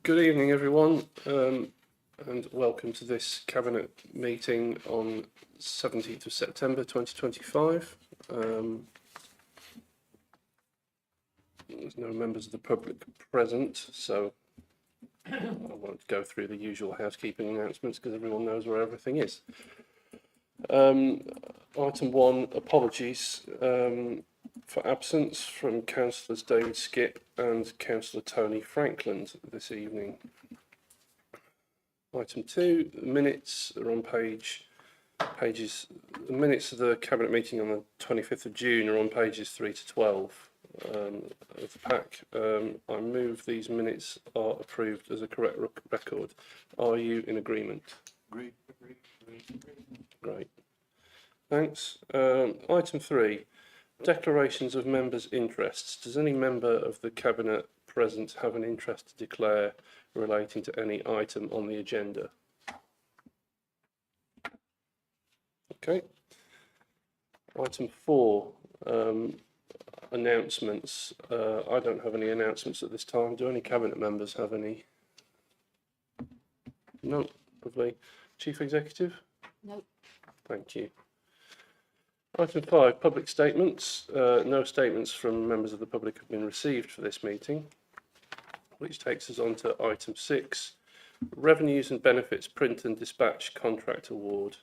Good evening, everyone, and welcome to this Cabinet meeting on 17th of September 2025. There's no members of the public present, so I won't go through the usual housekeeping announcements because everyone knows where everything is. Item 1, apologies for absence from Councillors David Skipp and Councillor Tony Frankland this evening. Item 2, the minutes are on pages. The minutes of the Cabinet meeting on the 25th of June are on pages 3 to 12 of the pack. I move these minutes are approved as a correct record. Are you in agreement? Agreed. Great. Thanks. Item 3, declarations of members' interests. Does any member of the Cabinet present have an interest to declare relating to any item on the agenda? Okay. Item 4, announcements. I don't have any announcements at this time. Do any Cabinet members have any? No. Lovely. Chief Executive? No. Thank you. Item 5, public statements. No statements from members of the public have been received for this meeting, which takes us on to item 6, revenues and benefits print and dispatch contract award,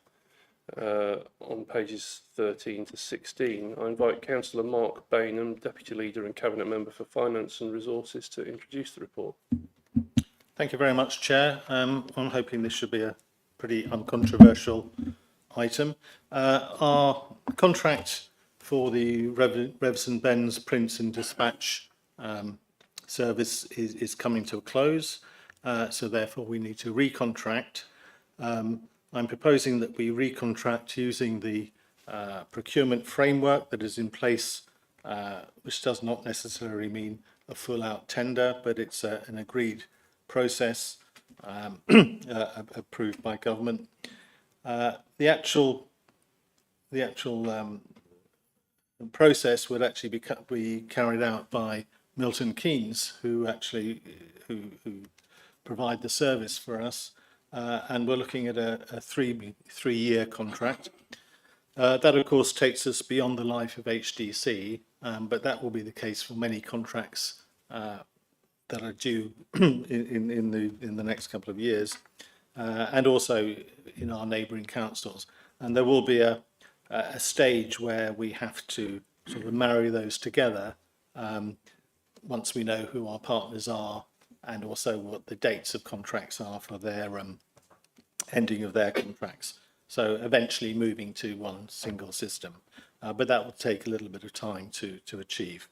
on pages 13 to 16. I invite Councillor Mark Bainham, Deputy Leader and Cabinet Member for Finance and Resources, to introduce the report. Thank you very much, Chair. I'm hoping this should be a pretty uncontroversial item. Our contract for the Revs and Bens print and dispatch service is coming to a close, so therefore we need to recontract. I'm proposing that we recontract using the procurement framework that is in place, which does not necessarily mean a full-out tender, but it's an agreed process approved by government. The actual process would actually be carried out by Milton Keynes, who provide the service for us, and we're looking at a three-year contract. That, of course, takes us beyond the life of HDC, but that will be the case for many contracts that are due in the next couple of years, and also in our neighbouring councils. And there will be a stage where we have to sort of marry those together once we know who our partners are and also what the dates of contracts are for their ending of their contracts. So eventually moving to one single system, but that will take a little bit of time to achieve.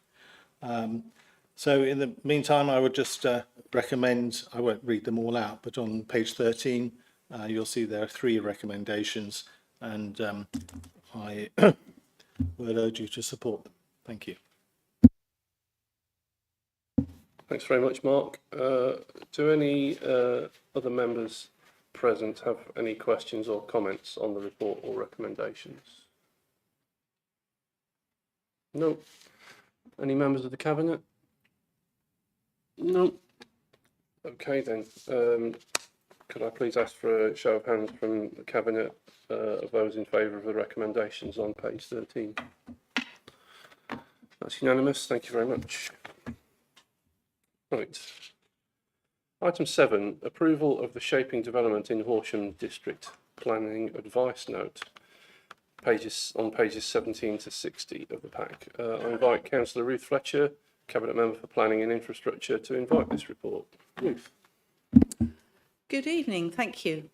So in the meantime, I would just recommend, I won't read them all out, but on page 13, you'll see there are 3 recommendations, and I would urge you to support them. Thank you. Thanks very much, Mark. Do any other members present have any questions or comments on the report or recommendations? No. Any members of the Cabinet? No. Okay then. Could I please ask for a show of hands from the Cabinet of those in favour of the recommendations on page 13? That's unanimous. Thank you very much. Right. Item 7, approval of the shaping development in Horsham District Planning Advice Note, on pages 17 to 60 of the pack. I invite Councillor Ruth Fletcher, Cabinet Member for Planning and Infrastructure, to invite this report. Ruth. Good evening, thank you.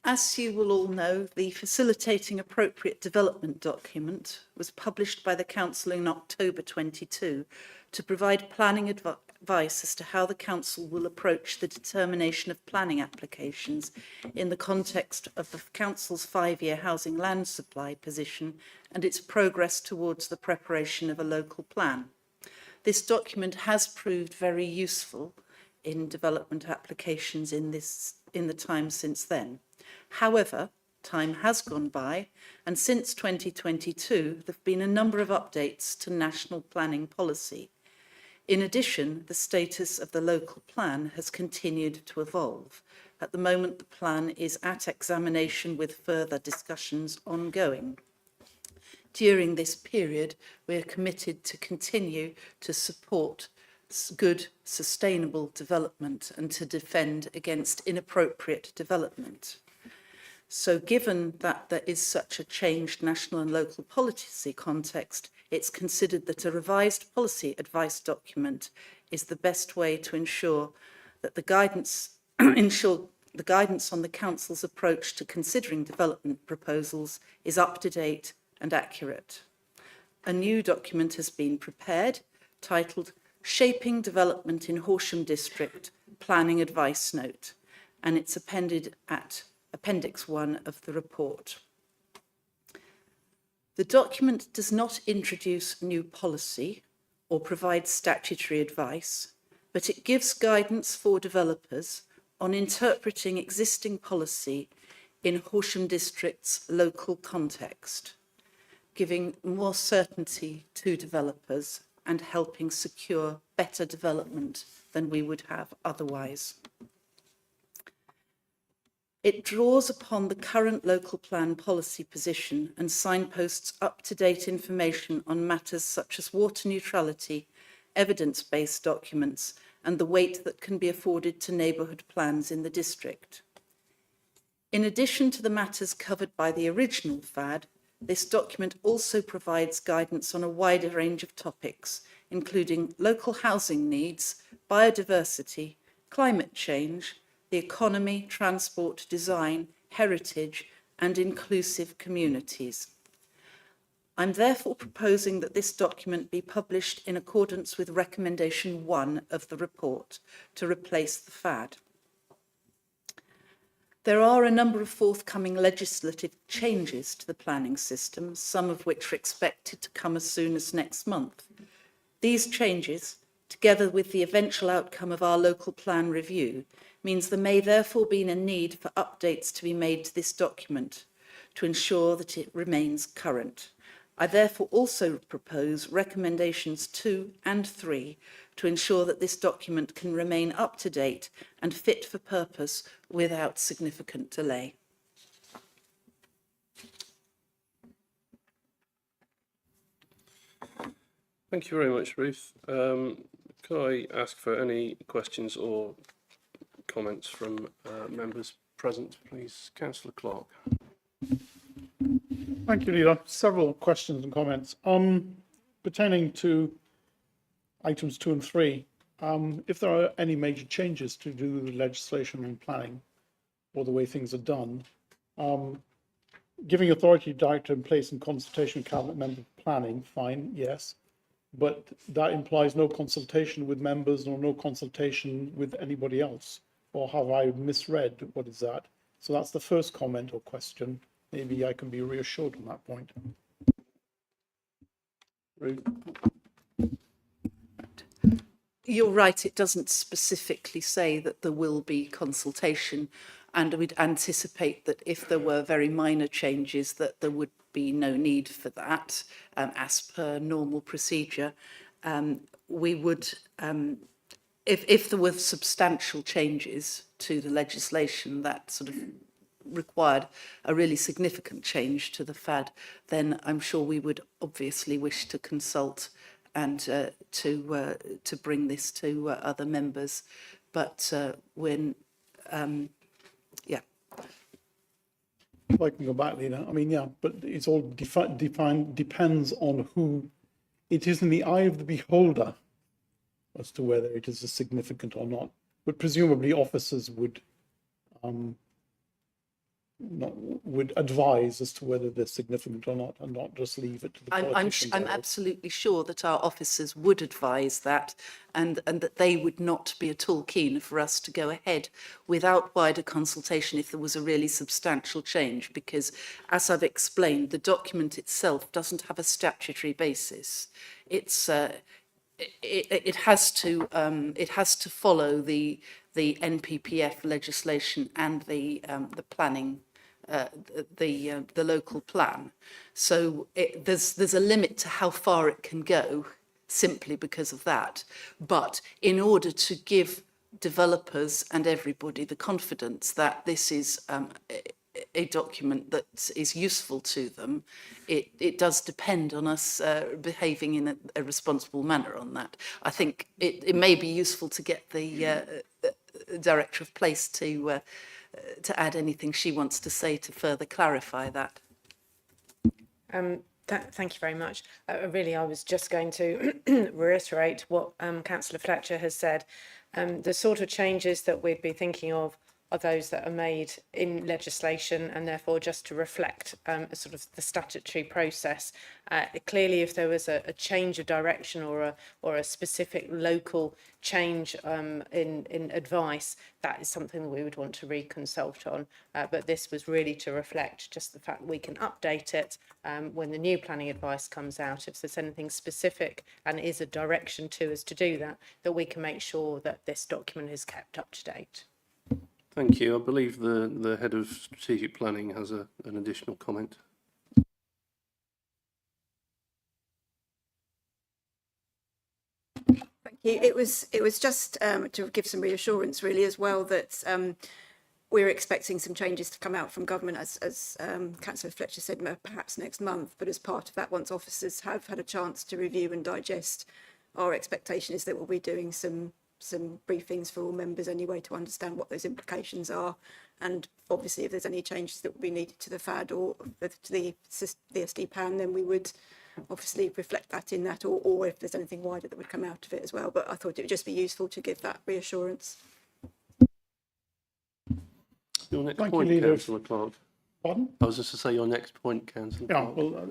As you will all know, the Facilitating Appropriate Development document was published by the Council in October 22 to provide planning advice as to how the Council will approach the determination of planning applications in the context of the Council's 5-year housing land supply position and its progress towards the preparation of a local plan. This document has proved very useful in development applications in the time since then. However, time has gone by, and since 2022, there have been a number of updates to national planning policy. In addition, the status of the local plan has continued to evolve. At the moment, the plan is at examination with further discussions ongoing. During this period, we are committed to continue to support good, sustainable development and to defend against inappropriate development. So given that there is such a changed national and local policy context, it's considered that a revised policy advice document is the best way to ensure that the guidance on the Council's approach to considering development proposals is up to date and accurate. A new document has been prepared, titled Shaping Development in Horsham District Planning Advice Note, and it's appended at Appendix 1 of the report. The document does not introduce new policy or provide statutory advice, but it gives guidance for developers on interpreting existing policy in Horsham District's local context, giving more certainty to developers and helping secure better development than we would have otherwise. It draws upon the current local plan policy position and signposts up-to-date information on matters such as water neutrality, evidence-based documents, and the weight that can be afforded to neighbourhood plans in the district. In addition to the matters covered by the original FAD, this document also provides guidance on a wider range of topics, including local housing needs, biodiversity, climate change, the economy, transport, design, heritage, and inclusive communities. I'm therefore proposing that this document be published in accordance with Recommendation 1 of the report to replace the FAD. There are a number of forthcoming legislative changes to the planning system, some of which are expected to come as soon as next month. These changes, together with the eventual outcome of our local plan review, means there may therefore be a need for updates to be made to this document to ensure that it remains current. I therefore also propose recommendations 2 and 3 to ensure that this document can remain up to date and fit for purpose without significant delay. Thank you very much, Ruth. Could I ask for any questions or comments from members present, please? Councillor Clark. Thank you, Leader. Several questions and comments. Pertaining to items 2 and 3, if there are any major changes to do with legislation and planning or the way things are done, giving authority director in place in consultation with cabinet member planning, fine, yes, but that implies no consultation with members or no consultation with anybody else. Or have I misread? What is that? So that's the first comment or question. Maybe I can be reassured on that point. Ruth? You're right, it doesn't specifically say that there will be consultation, and we'd anticipate that if there were very minor changes that there would be no need for that as per normal procedure. We would, if there were substantial changes to the legislation that sort of required a really significant change to the FAD, then I'm sure we would obviously wish to consult and to bring this to other members. But yeah. If I can go back, Lena. I mean, yeah, but it's all depends on who. It is in the eye of the beholder as to whether it is significant or not. But presumably officers would would advise as to whether they're significant or not, and not just leave it to the politicians. I'm absolutely sure that our officers would advise that, and that they would not be at all keen for us to go ahead without wider consultation if there was a really substantial change, because, as I've explained, the document itself doesn't have a statutory basis. It's it has to follow the NPPF legislation and the planning, the local plan. So there's a limit to how far it can go. simply because of that. But in order to give developers and everybody the confidence that this is a document that is useful to them, it does depend on us behaving in a responsible manner on that. I think it may be useful to get the Director of Place to add anything she wants to say to further clarify that. Thank you very much. Really, I was just going to reiterate what Councillor Fletcher has said. The sort of changes that we'd be thinking of are those that are made in legislation, and therefore just to reflect sort of the statutory process. Clearly, if there was a change of direction or a specific local change in advice, that is something that we would want to reconsult on. But this was really to reflect just the fact that we can update it when the new planning advice comes out. If there's anything specific and is a direction to us to do that, that we can make sure that this document is kept up to date. Thank you. I believe the head of strategic planning has an additional comment. Thank you. It was just to give some reassurance, really, as well, that we're expecting some changes to come out from government, as Councillor Fletcher said, perhaps next month. But as part of that, once officers have had a chance to review and digest, our expectation is that we'll be doing some briefings for all members anyway to understand what those implications are, and obviously if there's any changes that will be needed to the FAD or to the SD plan, then we would obviously reflect that in that, or if there's anything wider that would come out of it as well. But I thought it would just be useful to give that reassurance. Your next Thank point, you, Leader. Councillor Clark. Pardon? I was just to say your next point, Councillor Yeah, Clark. well,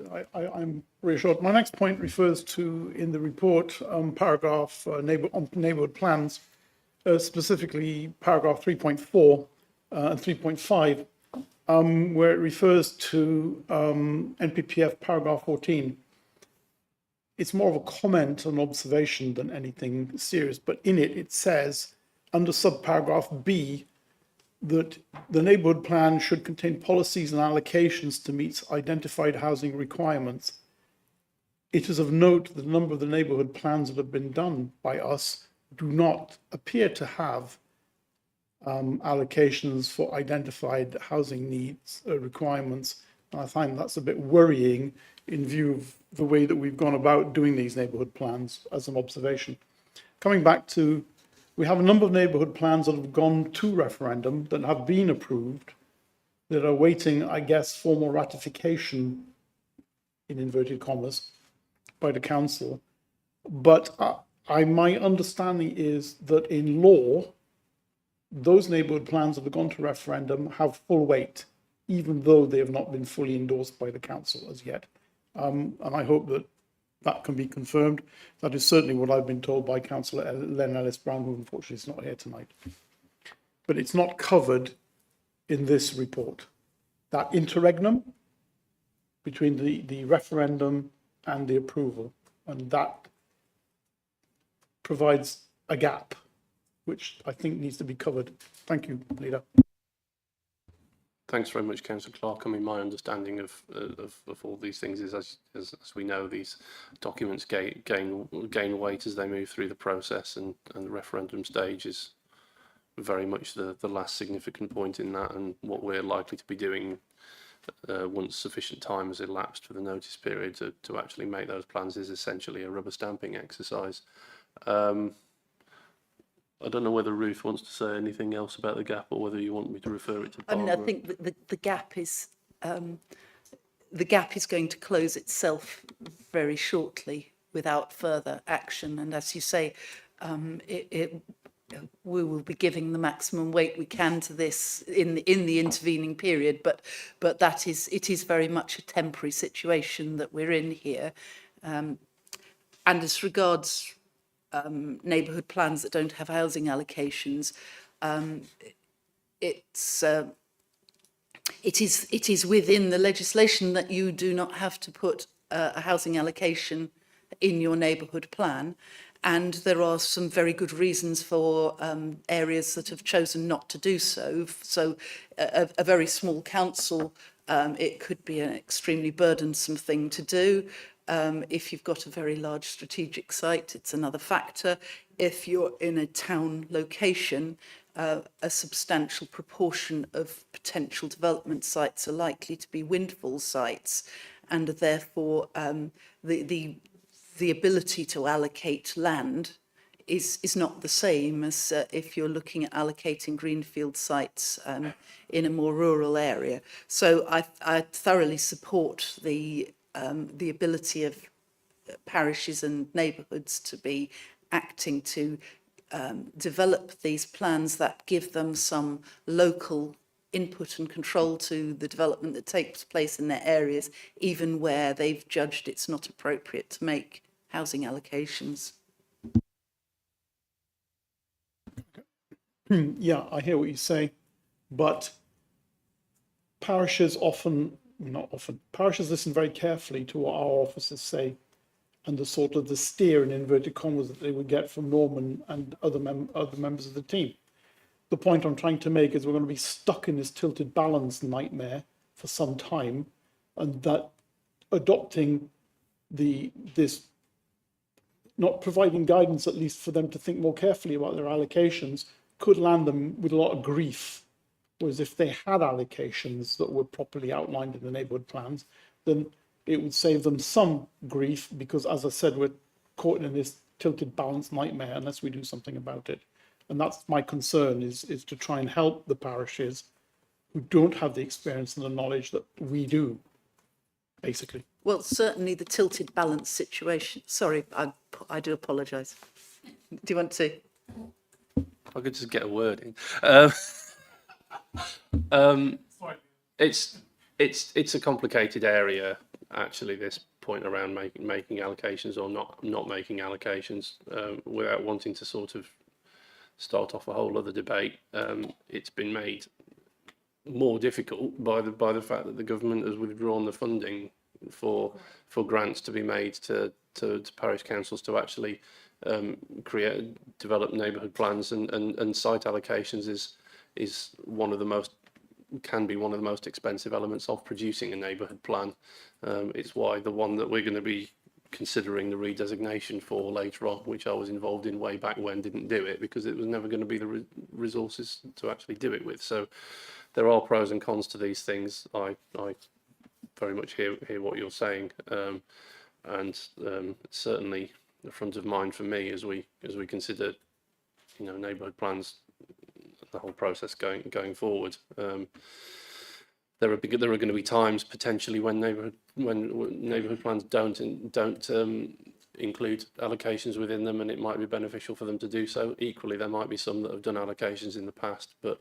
I'm reassured. My next point refers to, in the report, paragraph on neighbourhood plans, specifically paragraph 3.4 and 3.5, where it refers to NPPF paragraph 14. It's more of a comment and observation than anything serious, but in it, it says, under subparagraph B, that the neighbourhood plan should contain policies and allocations to meet identified housing requirements. It is of note that a number of the neighbourhood plans that have been done by us do not appear to have allocations for identified housing needs requirements. And I find that's a bit worrying in view of the way that we've gone about doing these neighbourhood plans, as an observation. Coming back to, we have a number of neighbourhood plans that have gone to referendum, that have been approved, that are waiting, I guess, formal ratification, in inverted commas, by the council. But my understanding is that in law, those neighbourhood plans that have gone to referendum have full weight, even though they have not been fully endorsed by the council as yet. And I hope that that can be confirmed. That is certainly what I've been told by Councillor Len Ellis-Brown, who unfortunately is not here tonight. But it's not covered in this report. That interregnum between the referendum and the approval, and that provides a gap, which I think needs to be covered. Thank you, Leader. Thanks very much, Councillor Clark. I mean, my understanding of all these things is, as we know, these documents gain weight as they move through the process, and the referendum stage is very much the last significant point in that, and what we're likely to be doing once sufficient time has elapsed for the notice period to actually make those plans is essentially a rubber stamping exercise. I don't know whether Ruth wants to say anything else about the gap, or whether you want me to refer it to Barbara. I mean, I think that the gap is going to close itself very shortly without further action. And as you say, we will be giving the maximum weight we can to this in the intervening period. But that it is very much a temporary situation that we're in here. And as regards neighbourhood plans that don't have housing allocations, it is within the legislation that you do not have to put a housing allocation in your neighbourhood plan, and there are some very good reasons for areas that have chosen not to do so. So a very small council, it could be an extremely burdensome thing to do. If you've got a very large strategic site, it's another factor. If you're in a town location, a substantial proportion of potential development sites are likely to be windfall sites, and therefore the ability to allocate land is not the same as if you're looking at allocating greenfield sites in a more rural area. So I thoroughly support the ability of parishes and neighbourhoods to be acting to develop these plans that give them some local input and control to the development that takes place in their areas, even where they've judged it's not appropriate to make housing allocations. Yeah, I hear what you say, but parishes parishes listen very carefully to what our officers say and the sort of the steer in inverted commas that they would get from Norman and other members of the team. The point I'm trying to make is we're going to be stuck in this tilted balance nightmare for some time, and that adopting this, not providing guidance at least for them to think more carefully about their allocations, could land them with a lot of grief. Whereas if they had allocations that were properly outlined in the neighbourhood plans, then it would save them some grief, because, as I said, we're caught in this tilted balance nightmare unless we do something about it. And that's my concern, is to try and help the parishes who don't have the experience and the knowledge that we do, basically. Well, certainly the tilted balance situation. Sorry, I do apologise. Do you want to? I could just get a word in. It's a complicated area, actually, this point around making allocations or not making allocations, without wanting to sort of start off a whole other debate. It's been made more difficult by the fact that the government has withdrawn the funding for grants to be made to parish councils to actually develop neighbourhood plans, and site allocations is can be one of the most expensive elements of producing a neighbourhood plan. It's why the one that we're going to be considering the redesignation for later on, which I was involved in way back when, didn't do it because it was never going to be the resources to actually do it with. So there are pros and cons to these things. I very much hear what you're saying, and certainly the front of mind for me as we consider, neighbourhood plans, the whole process going forward. There are going to be times potentially when neighbourhood plans don't include allocations within them, and it might be beneficial for them to do so. Equally, there might be some that have done allocations in the past, but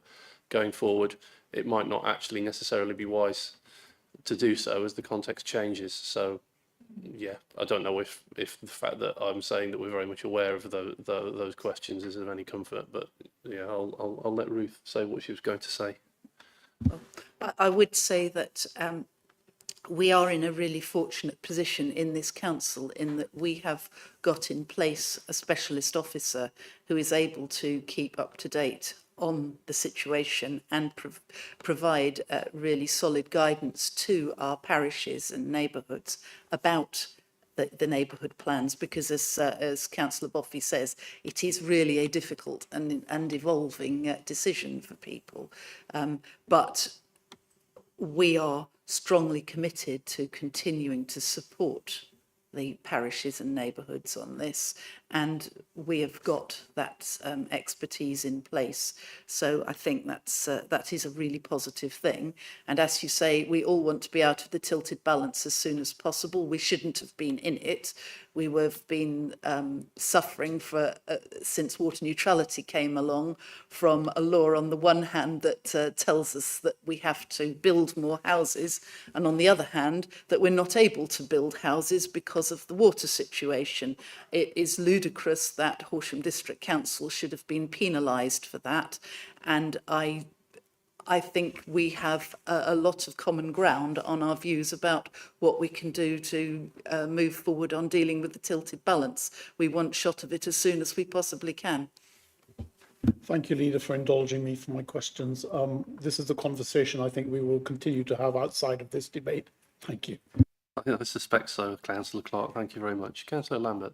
going forward, it might not actually necessarily be wise to do so as the context changes. So, yeah, I don't know if the fact that I'm saying that we're very much aware of those questions is of any comfort, but yeah, I'll let Ruth say what she was going to say. I would say that we are in a really fortunate position in this council in that we have got in place a specialist officer who is able to keep up to date on the situation and provide really solid guidance to our parishes and neighbourhoods about the neighbourhood plans, because as Councillor Boffey says, it is really a difficult and evolving decision for people. But we are strongly committed to continuing to support the parishes and neighbourhoods on this, and we have got that expertise in place. So I think that is a really positive thing. And as you say, we all want to be out of the tilted balance as soon as possible. We shouldn't have been in it. We have been suffering for since water neutrality came along from a law on the one hand that tells us that we have to build more houses, and on the other hand that we're not able to build houses because of the water situation. It is ludicrous that Horsham District Council should have been penalised for that, and I think we have a lot of common ground on our views about what we can do to move forward on dealing with the tilted balance. We want shot of it as soon as we possibly can. Thank you, Leader, for indulging me for my questions. This is a conversation I think we will continue to have outside of this debate. Thank you. I suspect so, Councillor Clark. Thank you very much. Councillor Lambert.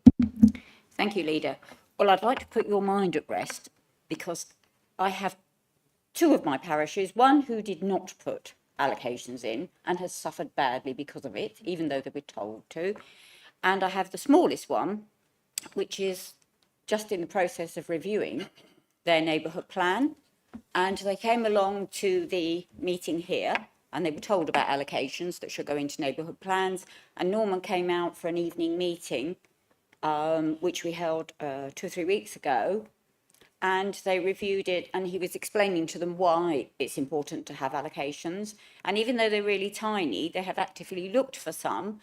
Thank you, Leader. Well, I'd like to put your mind at rest because I have two of my parishes, one who did not put allocations in and has suffered badly because of it, even though they were told to. And I have the smallest one, which is just in the process of reviewing their neighbourhood plan. And they came along to the meeting here and they were told about allocations that should go into neighbourhood plans. And Norman came out for an evening meeting, which we held 2 or 3 weeks ago. And they reviewed it and he was explaining to them why it's important to have allocations. And even though they're really tiny, they have actively looked for some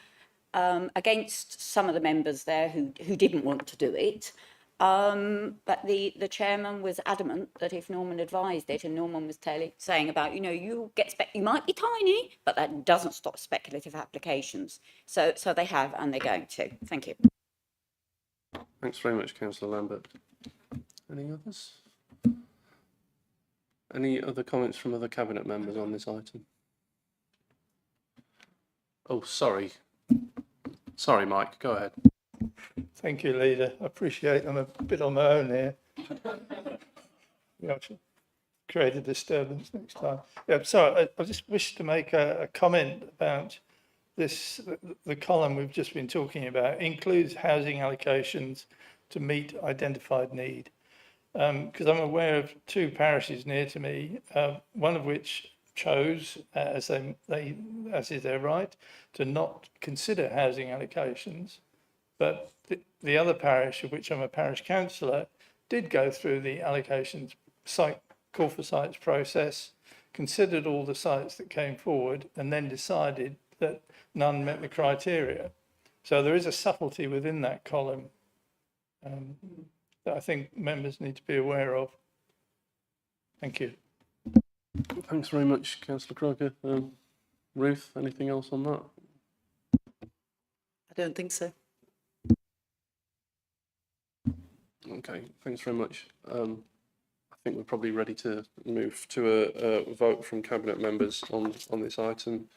against some of the members there who didn't want to do it. But the chairman was adamant that if Norman advised it, and Norman was saying about, you know, you might be tiny, but that doesn't stop speculative applications. So they have, and they're going to. Thank you. Thanks very much, Councillor Lambert. Any others? Any other comments from other cabinet members on this item? Oh, sorry. Sorry, Mike, go ahead. Thank you, Leader. I appreciate I'm a bit on my own here. We actually create a disturbance next time. Yeah, sorry, I just wish to make a comment about this. The column we've just been talking about includes housing allocations to meet identified need. Because I'm aware of 2 parishes near to me, one of which chose, as is their right, to not consider housing allocations, but the other parish, of which I'm a parish councillor, did go through the allocations call for sites process, considered all the sites that came forward, and then decided that none met the criteria. So there is a subtlety within that column that I think members need to be aware of. Thank you. Thanks very much, Councillor Croker. Ruth, anything else on that? I don't think so. Okay, thanks very much. I think we're probably ready to move to a vote from cabinet members on this item.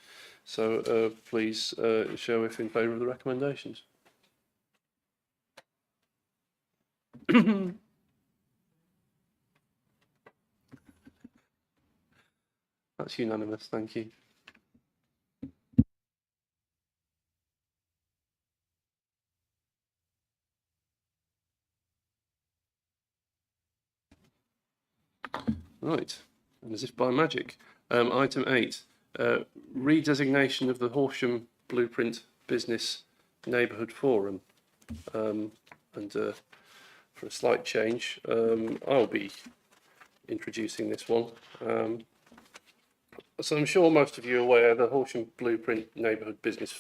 So please show if in favour of the recommendations. That's unanimous, thank you. Right, and as if by magic, item 8, redesignation of the Horsham Blueprint Business Neighbourhood Forum. For a slight change, I'll be introducing this one. So I'm sure most of you are aware the Horsham Blueprint Business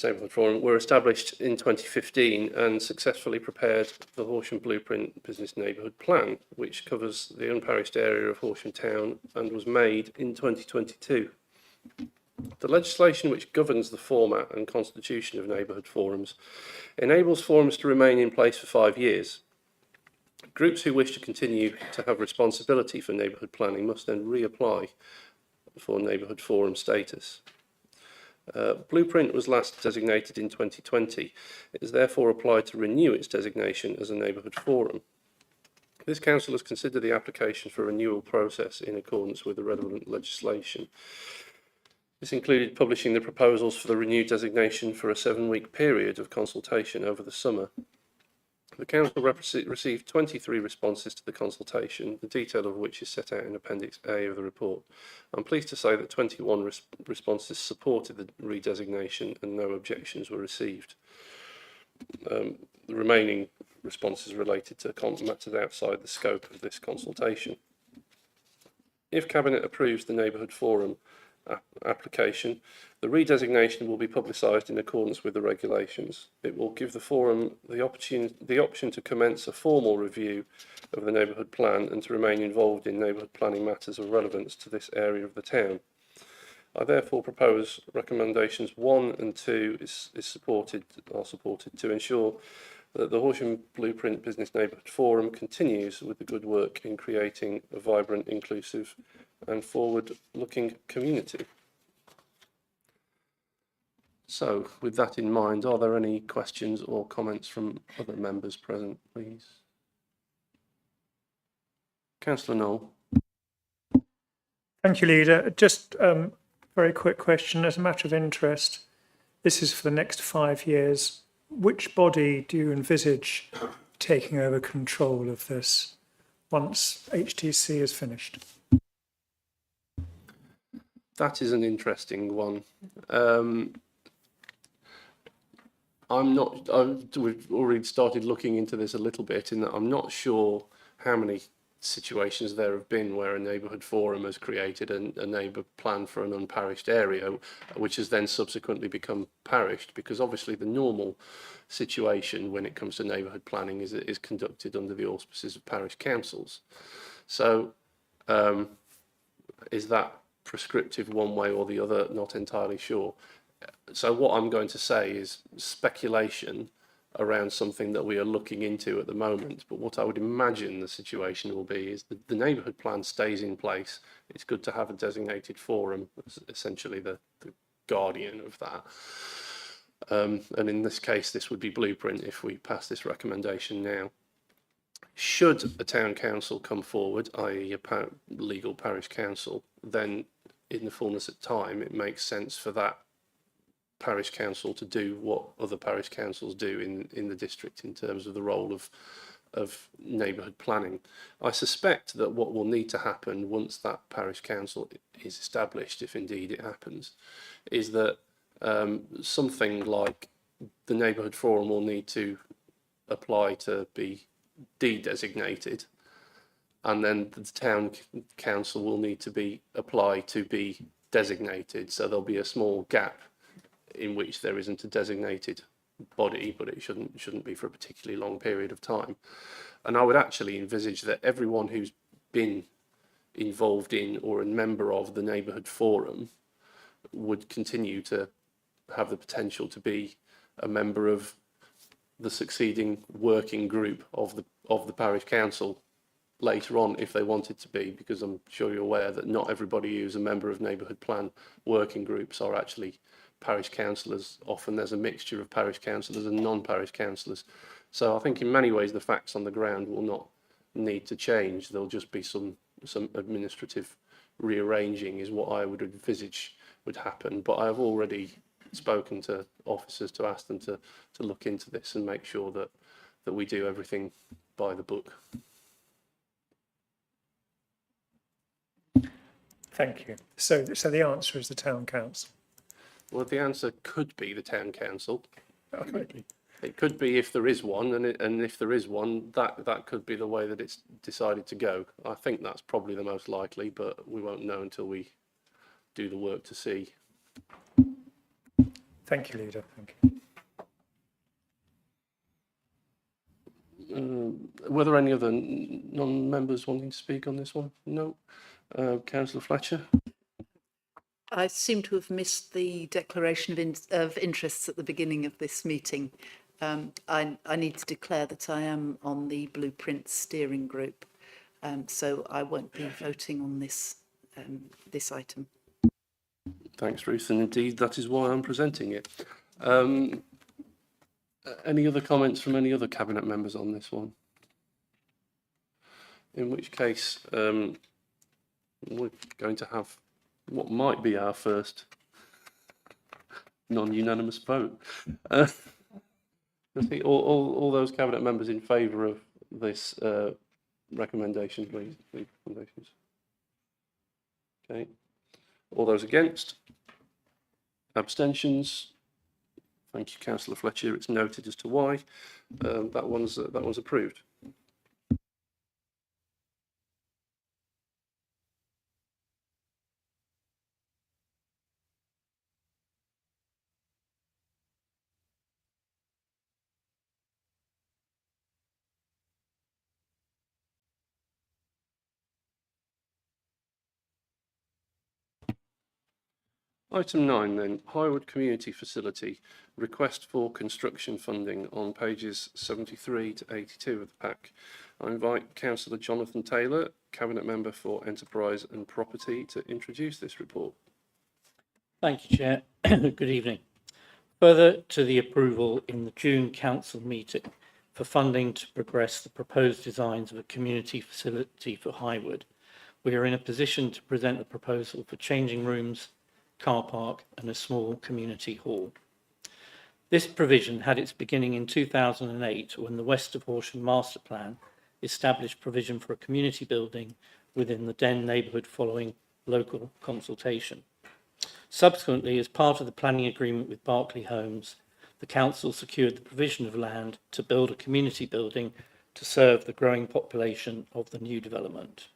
Neighbourhood Forum were established in 2015 and successfully prepared the Horsham Blueprint Business Neighbourhood Plan, which covers the unparished area of Horsham Town and was made in 2022. The legislation which governs the format and constitution of neighbourhood forums enables forums to remain in place for 5 years. Groups who wish to continue to have responsibility for neighbourhood planning must then reapply for neighbourhood forum status. Blueprint was last designated in 2020. It has therefore applied to renew its designation as a neighbourhood forum. This council has considered the application for renewal process in accordance with the relevant legislation. This included publishing the proposals for the renewed designation for a 7-week period of consultation over the summer. The council received 23 responses to the consultation, the detail of which is set out in Appendix A of the report. I'm pleased to say that 21 responses supported the redesignation and no objections were received. The remaining responses related to matters outside the scope of this consultation. If Cabinet approves the Neighbourhood Forum application, the redesignation will be publicised in accordance with the regulations. It will give the forum the option to commence a formal review of the neighbourhood plan and to remain involved in neighbourhood planning matters of relevance to this area of the town. I therefore propose recommendations 1 and 2 are supported to ensure that the Horsham Blueprint Business Neighbourhood Forum continues with the good work in creating a vibrant, inclusive and forward-looking community. So, with that in mind, are there any questions or comments from other members present, please? Councillor Knoll. Thank you, Leader. Just very quick question as a matter of interest. This is for the next 5 years. Which body do you envisage taking over control of this once HTC is finished? That is an interesting one. We've already started looking into this a little bit, in that I'm not sure how many situations there have been where a neighbourhood forum has created a neighbour plan for an unparished area, which has then subsequently become parished, because obviously the normal situation when it comes to neighbourhood planning is conducted under the auspices of parish councils. So is that prescriptive one way or the other? Not entirely sure. So what I'm going to say is speculation around something that we are looking into at the moment. But what I would imagine the situation will be is that the neighbourhood plan stays in place. It's good to have a designated forum, essentially the guardian of that. And in this case, this would be Blueprint if we pass this recommendation now. Should a town council come forward, i.e. a legal parish council, then in the fullness of time, it makes sense for that parish council to do what other parish councils do in the district in terms of the role of neighbourhood planning. I suspect that what will need to happen once that parish council is established, if indeed it happens, is that something like the neighbourhood forum will need to apply to be de-designated, and then the town council will need to apply to be designated. So there'll be a small gap in which there isn't a designated body, but it shouldn't be for a particularly long period of time. And I would actually envisage that everyone who's been involved in or a member of the neighbourhood forum would continue to have the potential to be a member of the succeeding working group of the parish council later on, if they wanted to be, because I'm sure you're aware that not everybody who's a member of neighbourhood plan working groups are actually parish councillors. Often there's a mixture of parish councillors and non-parish councillors. So I think in many ways the facts on the ground will not need to change. There'll just be some administrative rearranging is what I would envisage would happen. But I have already spoken to officers to ask them to look into this and make sure that we do everything by the book. Thank you. So the answer is the town council. Well, the answer could be the town council. Okay. It could be if there is one, and if there is one, that could be the way that it's decided to go. I think that's probably the most likely, but we won't know until we do the work to see. Thank you, Leader. Thank you. Were there any other non-members wanting to speak on this one? No. Councillor Fletcher? I seem to have missed the declaration of interests at the beginning of this meeting. I need to declare that I am on the Blueprint steering group, so I won't be voting on this item. Thanks, Ruth, and indeed that is why I'm presenting it. Any other comments from any other Cabinet members on this one? In which case, we're going to have what might be our first non-unanimous vote. I think all those Cabinet members in favour of this recommendation, please. Recommendations. Okay. All those against? Abstentions? Thank you, Councillor Fletcher. It's noted as to why. That one's approved. Item 9 then, Highwood Community Facility, request for construction funding on pages 73 to 82 of the pack. I invite Councillor Jonathan Taylor, Cabinet Member for Enterprise and Property, to introduce this report. Thank you, Chair. Good evening. Further to the approval in the June council meeting for funding to progress the proposed designs of a community facility for Highwood, we are in a position to present the proposal for changing rooms, car park and a small community hall. This provision had its beginning in 2008 when the West of Horsham Master Plan established provision for a community building within the Den neighbourhood following local consultation. Subsequently, as part of the planning agreement with Berkeley Homes, the council secured the provision of land to build a community building to serve the growing population of the new development.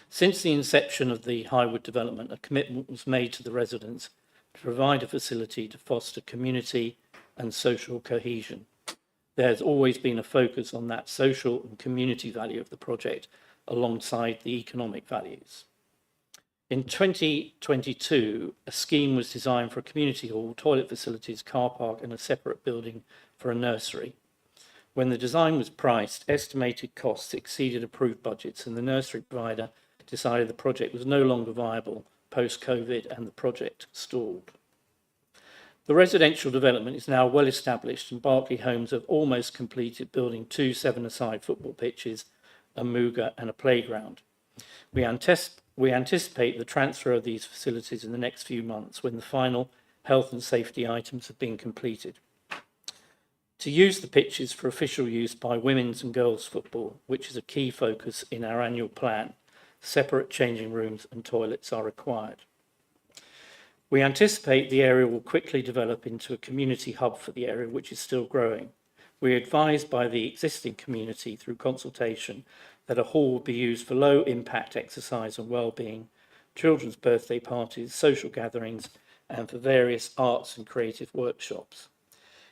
Since the inception of the Highwood development, a commitment was made to the residents to provide a facility to foster community and social cohesion. There has always been a focus on that social and community value of the project alongside the economic values. In 2022, a scheme was designed for a community hall, toilet facilities, car park and a separate building for a nursery. When the design was priced, estimated costs exceeded approved budgets and the nursery provider decided the project was no longer viable post-COVID and the project stalled. The residential development is now well established and Berkeley Homes have almost completed building 2 seven-a-side football pitches, a Muga and a playground. We anticipate the transfer of these facilities in the next few months when the final health and safety items have been completed. To use the pitches for official use by women's and girls football, which is a key focus in our annual plan, separate changing rooms and toilets are required. We anticipate the area will quickly develop into a community hub for the area, which is still growing. We are advised by the existing community through consultation that a hall will be used for low impact exercise and well-being, children's birthday parties, social gatherings, and for various arts and creative workshops.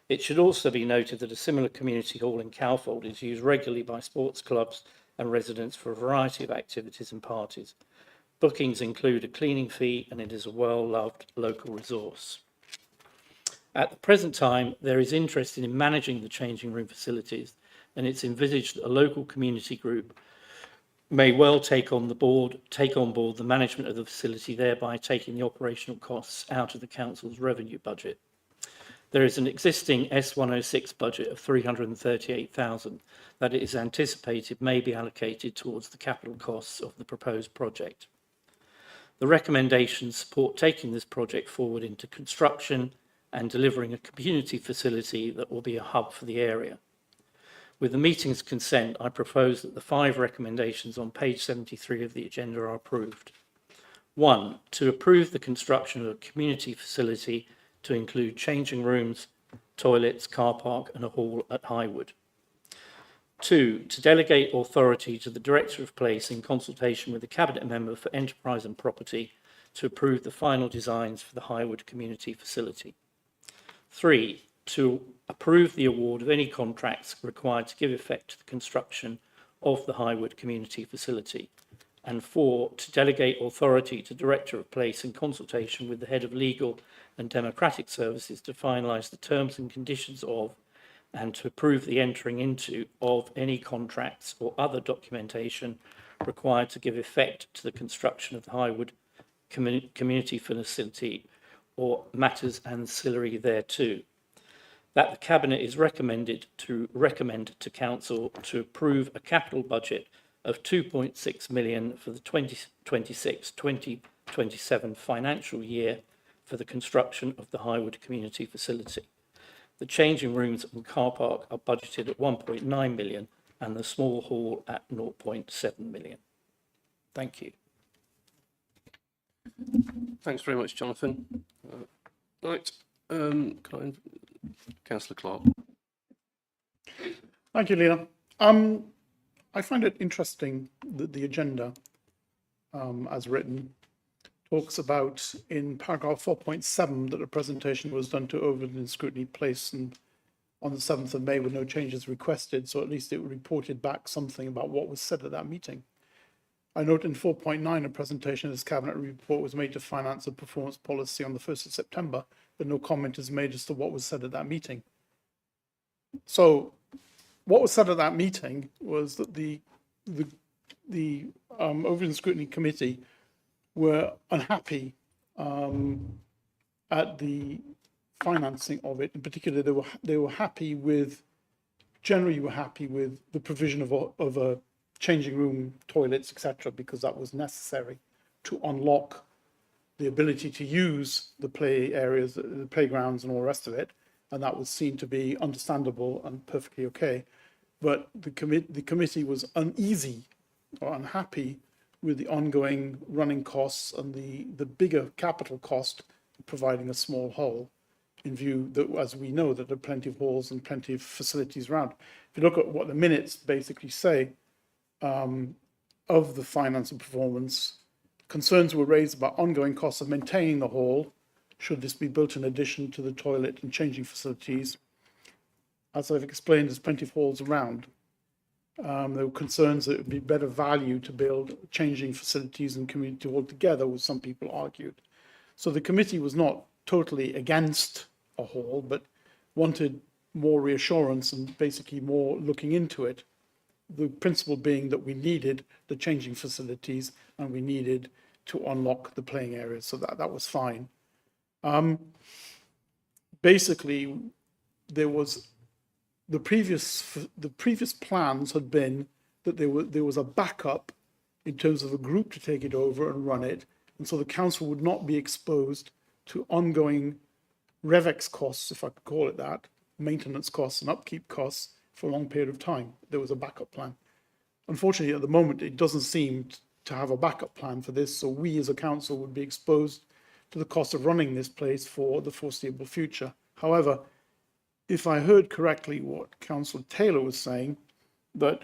It should also be noted that a similar community hall in Cowfold is used regularly by sports clubs and residents for a variety of activities and parties. Bookings include a cleaning fee and it is a well-loved local resource. At the present time, there is interest in managing the changing room facilities and it's envisaged that a local community group may well take on board the management of the facility, thereby taking the operational costs out of the council's revenue budget. There is an existing S106 budget of 338,000 that it is anticipated may be allocated towards the capital costs of the proposed project. The recommendations support taking this project forward into construction and delivering a community facility that will be a hub for the area. With the meeting's consent, I propose that the 5 recommendations on page 73 of the agenda are approved. 1. To approve the construction of a community facility to include changing rooms, toilets, car park and a hall at Highwood. 2. To delegate authority to the Director of Place in consultation with the Cabinet Member for Enterprise and Property to approve the final designs for the Highwood Community Facility. 3. To approve the award of any contracts required to give effect to the construction of the Highwood Community Facility. And 4. To delegate authority to Director of Place in consultation with the Head of Legal and Democratic Services to finalise the terms and conditions of and to approve the entering into of any contracts or other documentation required to give effect to the construction of the Highwood Community Facility or matters ancillary thereto. That the Cabinet is recommend to Council to approve a capital budget of 2.6 million for the 2026-2027 financial year for the construction of the Highwood Community Facility. The changing rooms and car park are budgeted at 1.9 million and the small hall at 0.7 million. Thank you. Thanks very much, Jonathan. Councillor Clark. Thank you, Lena. I find it interesting that the agenda, as written, talks about in paragraph 4.7 that a presentation was done to Overland Scrutiny Place and on the 7th of May with no changes requested, so at least it reported back something about what was said at that meeting. I note in 4.9 a presentation of this cabinet report was made to finance and performance policy on the 1st of September, but no comment is made as to what was said at that meeting. So what was said at that meeting was that the Overland Scrutiny Committee were unhappy at the financing of it. In particular, they were happy with, generally were happy with the provision of a changing room, toilets, etc., because that was necessary to unlock the ability to use the play areas, the playgrounds and all the rest of it. And that was seen to be understandable and perfectly okay. But the committee was uneasy or unhappy with the ongoing running costs and the bigger capital cost of providing a small hall, in view that, as we know, that there are plenty of halls and plenty of facilities around. If you look at what the minutes basically say of the finance and performance, concerns were raised about ongoing costs of maintaining the hall, should this be built in addition to the toilet and changing facilities. As I've explained, there's plenty of halls around. There were concerns that it would be better value to build changing facilities and community hall together, which some people argued. So the committee was not totally against a hall, but wanted more reassurance and basically more looking into it. The principle being that we needed the changing facilities and we needed to unlock the playing areas, so that was fine. Basically, there was the previous plans had been that there was a backup in terms of a group to take it over and run it, and so the council would not be exposed to ongoing RevEx costs, if I could call it that, maintenance costs and upkeep costs for a long period of time. There was a backup plan. Unfortunately, at the moment, it doesn't seem to have a backup plan for this, so we as a council would be exposed to the cost of running this place for the foreseeable future. However, if I heard correctly what Councillor Taylor was saying, that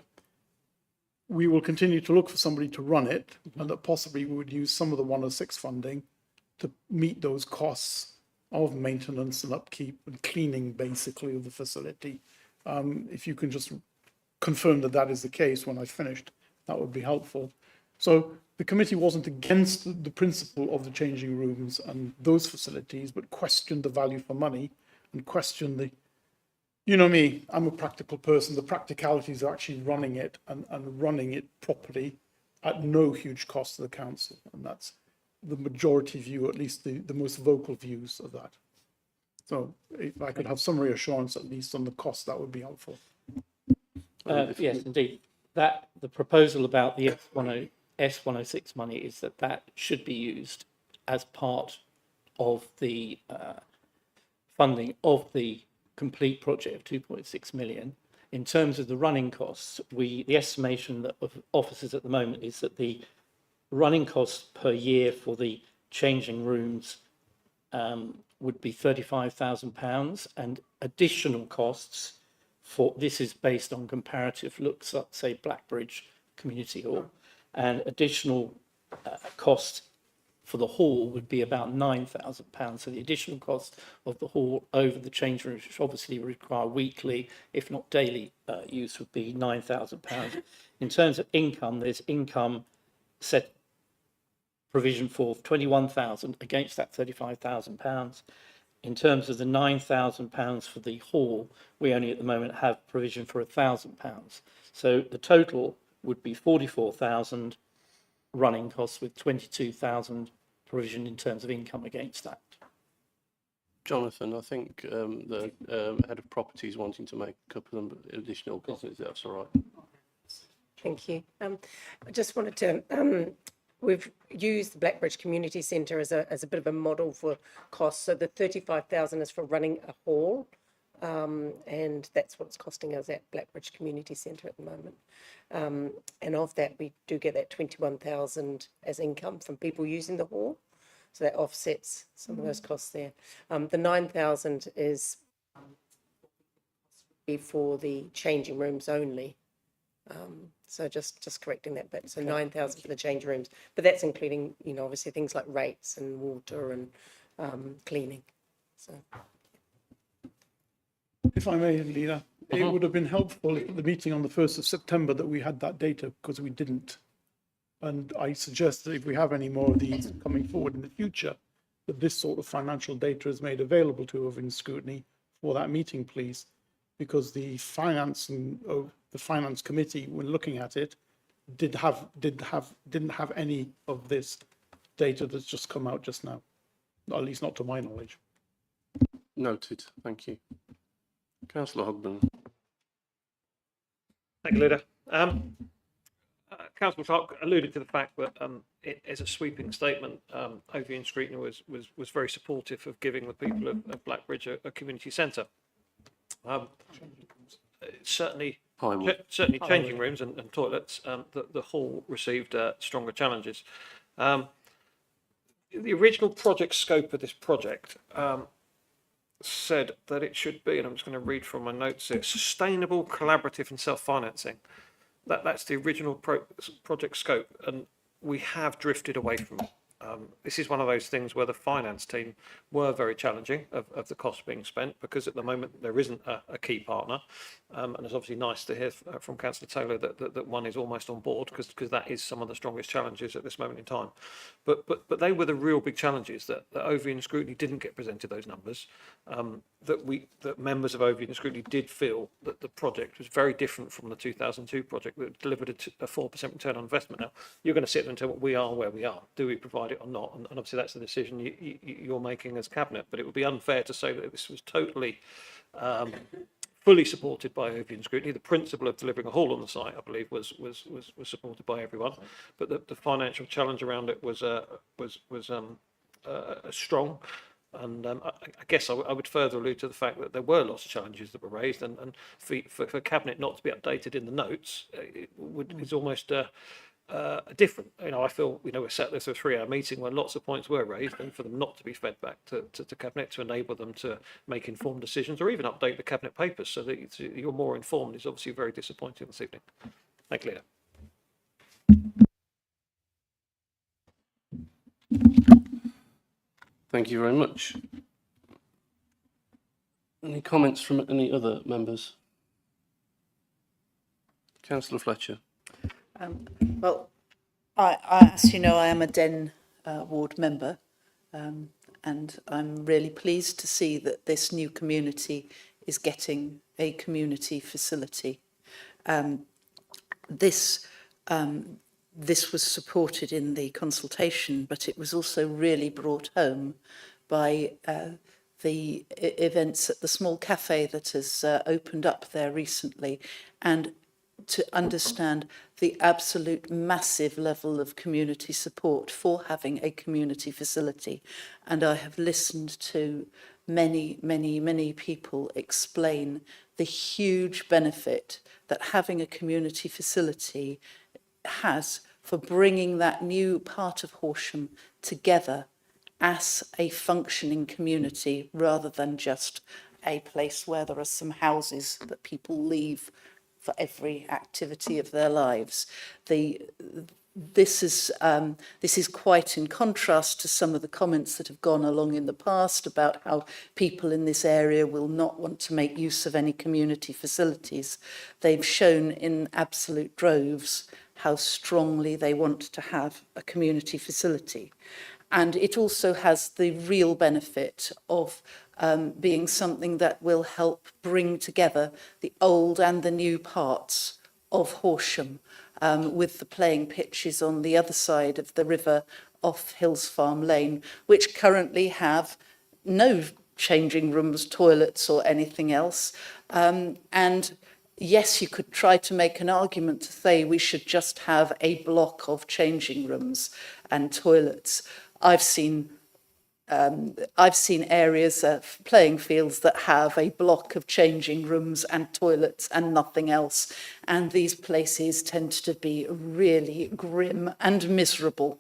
we will continue to look for somebody to run it, and that possibly we would use some of the 106 funding to meet those costs of maintenance and upkeep and cleaning, basically, of the facility. If you can just confirm that that is the case when I've finished, that would be helpful. So the committee wasn't against the principle of the changing rooms and those facilities, but questioned the value for money and questioned the, you know me, I'm a practical person, the practicalities of actually running it and running it properly at no huge cost to the council. And that's the majority view, at least the most vocal views of that. So if I could have some reassurance at least on the cost, that would be helpful. Yes, indeed. That the proposal about the S106 money is that should be used as part of the funding of the complete project of 2.6 million. In terms of the running costs, the estimation that of officers at the moment is that the running costs per year for the changing rooms would be £35,000, and additional costs for, this is based on comparative looks at, say, Blackbridge Community Hall, and additional costs for the hall would be about £9,000. So the additional cost of the hall over the change rooms, which obviously require weekly, if not daily use, would be £9,000. In terms of income, there's income set provision for 21,000 against that £35,000. In terms of the £9,000 for the hall, we only at the moment have provision for £1,000. So the total would be 44,000 running costs with 22,000 provision in terms of income against that. Jonathan, I think the head of property is wanting to make a couple of additional comments. That's all right. Thank you. I just wanted to, we've used the Blackbridge Community Centre as a bit of a model for costs. So the 35,000 is for running a hall, and that's what it's costing us at Blackbridge Community Centre at the moment. And of that, we do get that 21,000 as income from people using the hall. So that offsets some of those costs there. The 9,000 is for the changing rooms only. So just correcting that bit. So 9,000 for the change rooms, but that's including, you know, obviously things like rates and water and cleaning. So, If I may, Leader, it would have been helpful at the meeting on the 1st of September that we had that data, because we didn't. And I suggest that if we have any more of these coming forward in the future, that this sort of financial data is made available to us in scrutiny for that meeting, please, because the finance committee, when looking at it, didn't have any of this data that's just come out just now, at least not to my knowledge. Noted. Thank you. Councillor Hogben. Thank you, Leader. Councillor Clark alluded to the fact that it is a sweeping statement. Ovian Scrutiny was very supportive of giving the people of Blackbridge a community centre. Certainly changing rooms and toilets. The hall received stronger challenges. The original project scope of this project said that it should be, and I'm just going to read from my notes here, sustainable, collaborative and self-financing. That's the original project scope, and we have drifted away from it. This is one of those things where the finance team were very challenging of the cost being spent, because at the moment there isn't a key partner, and it's obviously nice to hear from Councillor Taylor that one is almost on board, because that is some of the strongest challenges at this moment in time. But they were the real big challenges that Ovian Scrutiny didn't get presented those numbers. That members of Ovian Scrutiny did feel that the project was very different from the 2002 project that delivered a 4% return on investment. Now, you're going to sit there and tell we are where we are. Do we provide it or not? And obviously that's the decision you're making as Cabinet, but it would be unfair to say that this was totally fully supported by Ovian Scrutiny. The principle of delivering a hall on the site, I believe, was supported by everyone, but the financial challenge around it was strong. And I guess I would further allude to the fact that there were lots of challenges that were raised, and for Cabinet not to be updated in the notes is almost different. I feel we sat there for a 3-hour meeting where lots of points were raised, and for them not to be fed back to Cabinet to enable them to make informed decisions or even update the Cabinet papers so that you're more informed is obviously very disappointing this evening. Thank you, Leader. Thank you very much. Any comments from any other members? Councillor Fletcher. Well, as you know, I am a Den ward member, and I'm really pleased to see that this new community is getting a community facility. This was supported in the consultation, but it was also really brought home by the events at the small cafe that has opened up there recently, and to understand the absolute massive level of community support for having a community facility. And I have listened to many people explain the huge benefit that having a community facility has for bringing that new part of Horsham together as a functioning community, rather than just a place where there are some houses that people leave for every activity of their lives. This is quite in contrast to some of the comments that have gone along in the past about how people in this area will not want to make use of any community facilities. They've shown in absolute droves how strongly they want to have a community facility. And it also has the real benefit of being something that will help bring together the old and the new parts of Horsham, with the playing pitches on the other side of the river off Hills Farm Lane, which currently have no changing rooms, toilets or anything else. And yes, you could try to make an argument to say we should just have a block of changing rooms and toilets. I've seen areas of playing fields that have a block of changing rooms and toilets and nothing else. And these places tend to be really grim and miserable.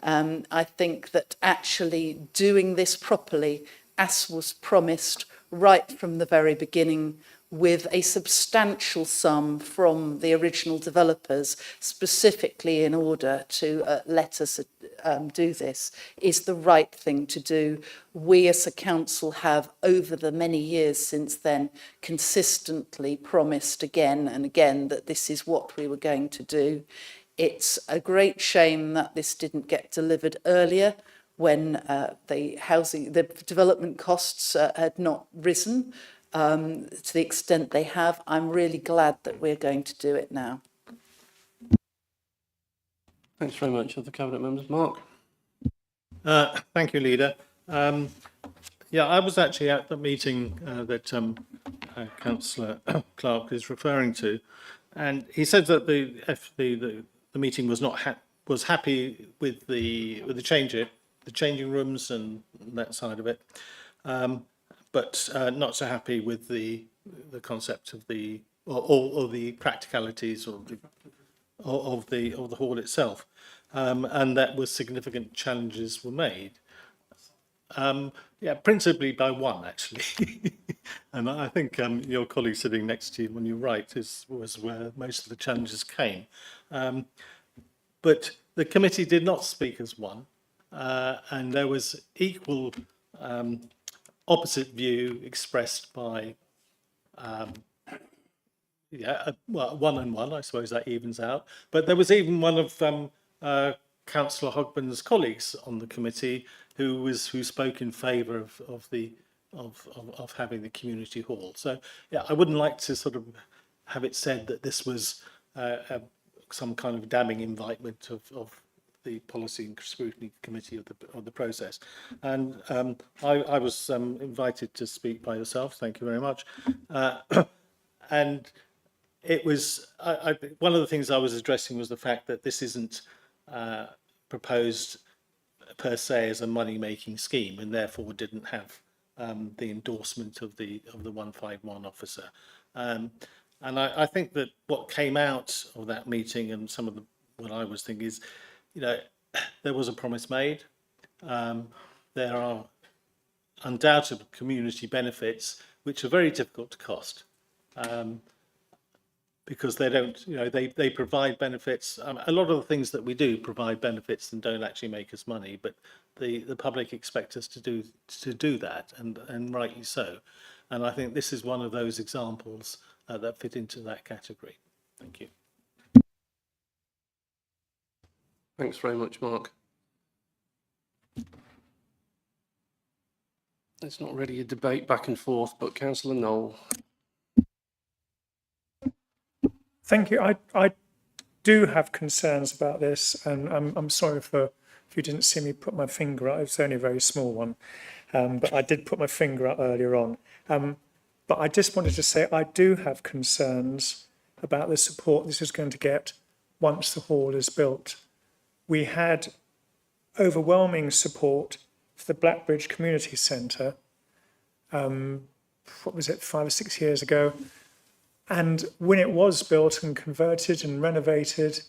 I think that actually doing this properly, as was promised right from the very beginning, with a substantial sum from the original developers, specifically in order to let us do this, is the right thing to do. We as a council have, over the many years since then, consistently promised again and again that this is what we were going to do. It's a great shame that this didn't get delivered earlier, when the development costs had not risen to the extent they have. I'm really glad that we're going to do it now. Thanks very much. Other Cabinet members. Mark. Thank you, Leader. Yeah, I was actually at the meeting that Councillor Clark is referring to, and he said that the meeting was not was happy with the changing rooms and that side of it, but not so happy with the concept of the or the practicalities of the hall itself, and that was significant challenges were made. Yeah, principally by one, actually. And I think your colleague sitting next to you on your right was where most of the challenges came. But the committee did not speak as one, and there was equal opposite view expressed by, well, 1 and 1, I suppose that evens out. But there was even one of Councillor Hogben's colleagues on the committee who spoke in favour of having the community hall. So yeah, I wouldn't like to sort of have it said that this was some kind of damning indictment of the policy and scrutiny committee of the process. And I was invited to speak by yourself. Thank you very much. And it was one of the things I was addressing was the fact that this isn't proposed per se as a money-making scheme, and therefore didn't have the endorsement of the 151 officer. And I think that what came out of that meeting and some of what I was thinking is, you know, there was a promise made. There are undoubted community benefits which are very difficult to cost. Because they don't, you know, they provide benefits. A lot of the things that we do provide benefits and don't actually make us money, but the public expect us to do that, and rightly so. And I think this is one of those examples that fit into that category. Thank you. Thanks very much, Mark. It's not really a debate back and forth, but Councillor Knoll. Thank you. I do have concerns about this, and I'm sorry if you didn't see me put my finger up. It's only a very small one, but I did put my finger up earlier on. But I just wanted to say I do have concerns about the support this is going to get once the hall is built. We had overwhelming support for the Blackbridge Community Centre, what was it, 5 or 6 years ago? And when it was built and converted and renovated,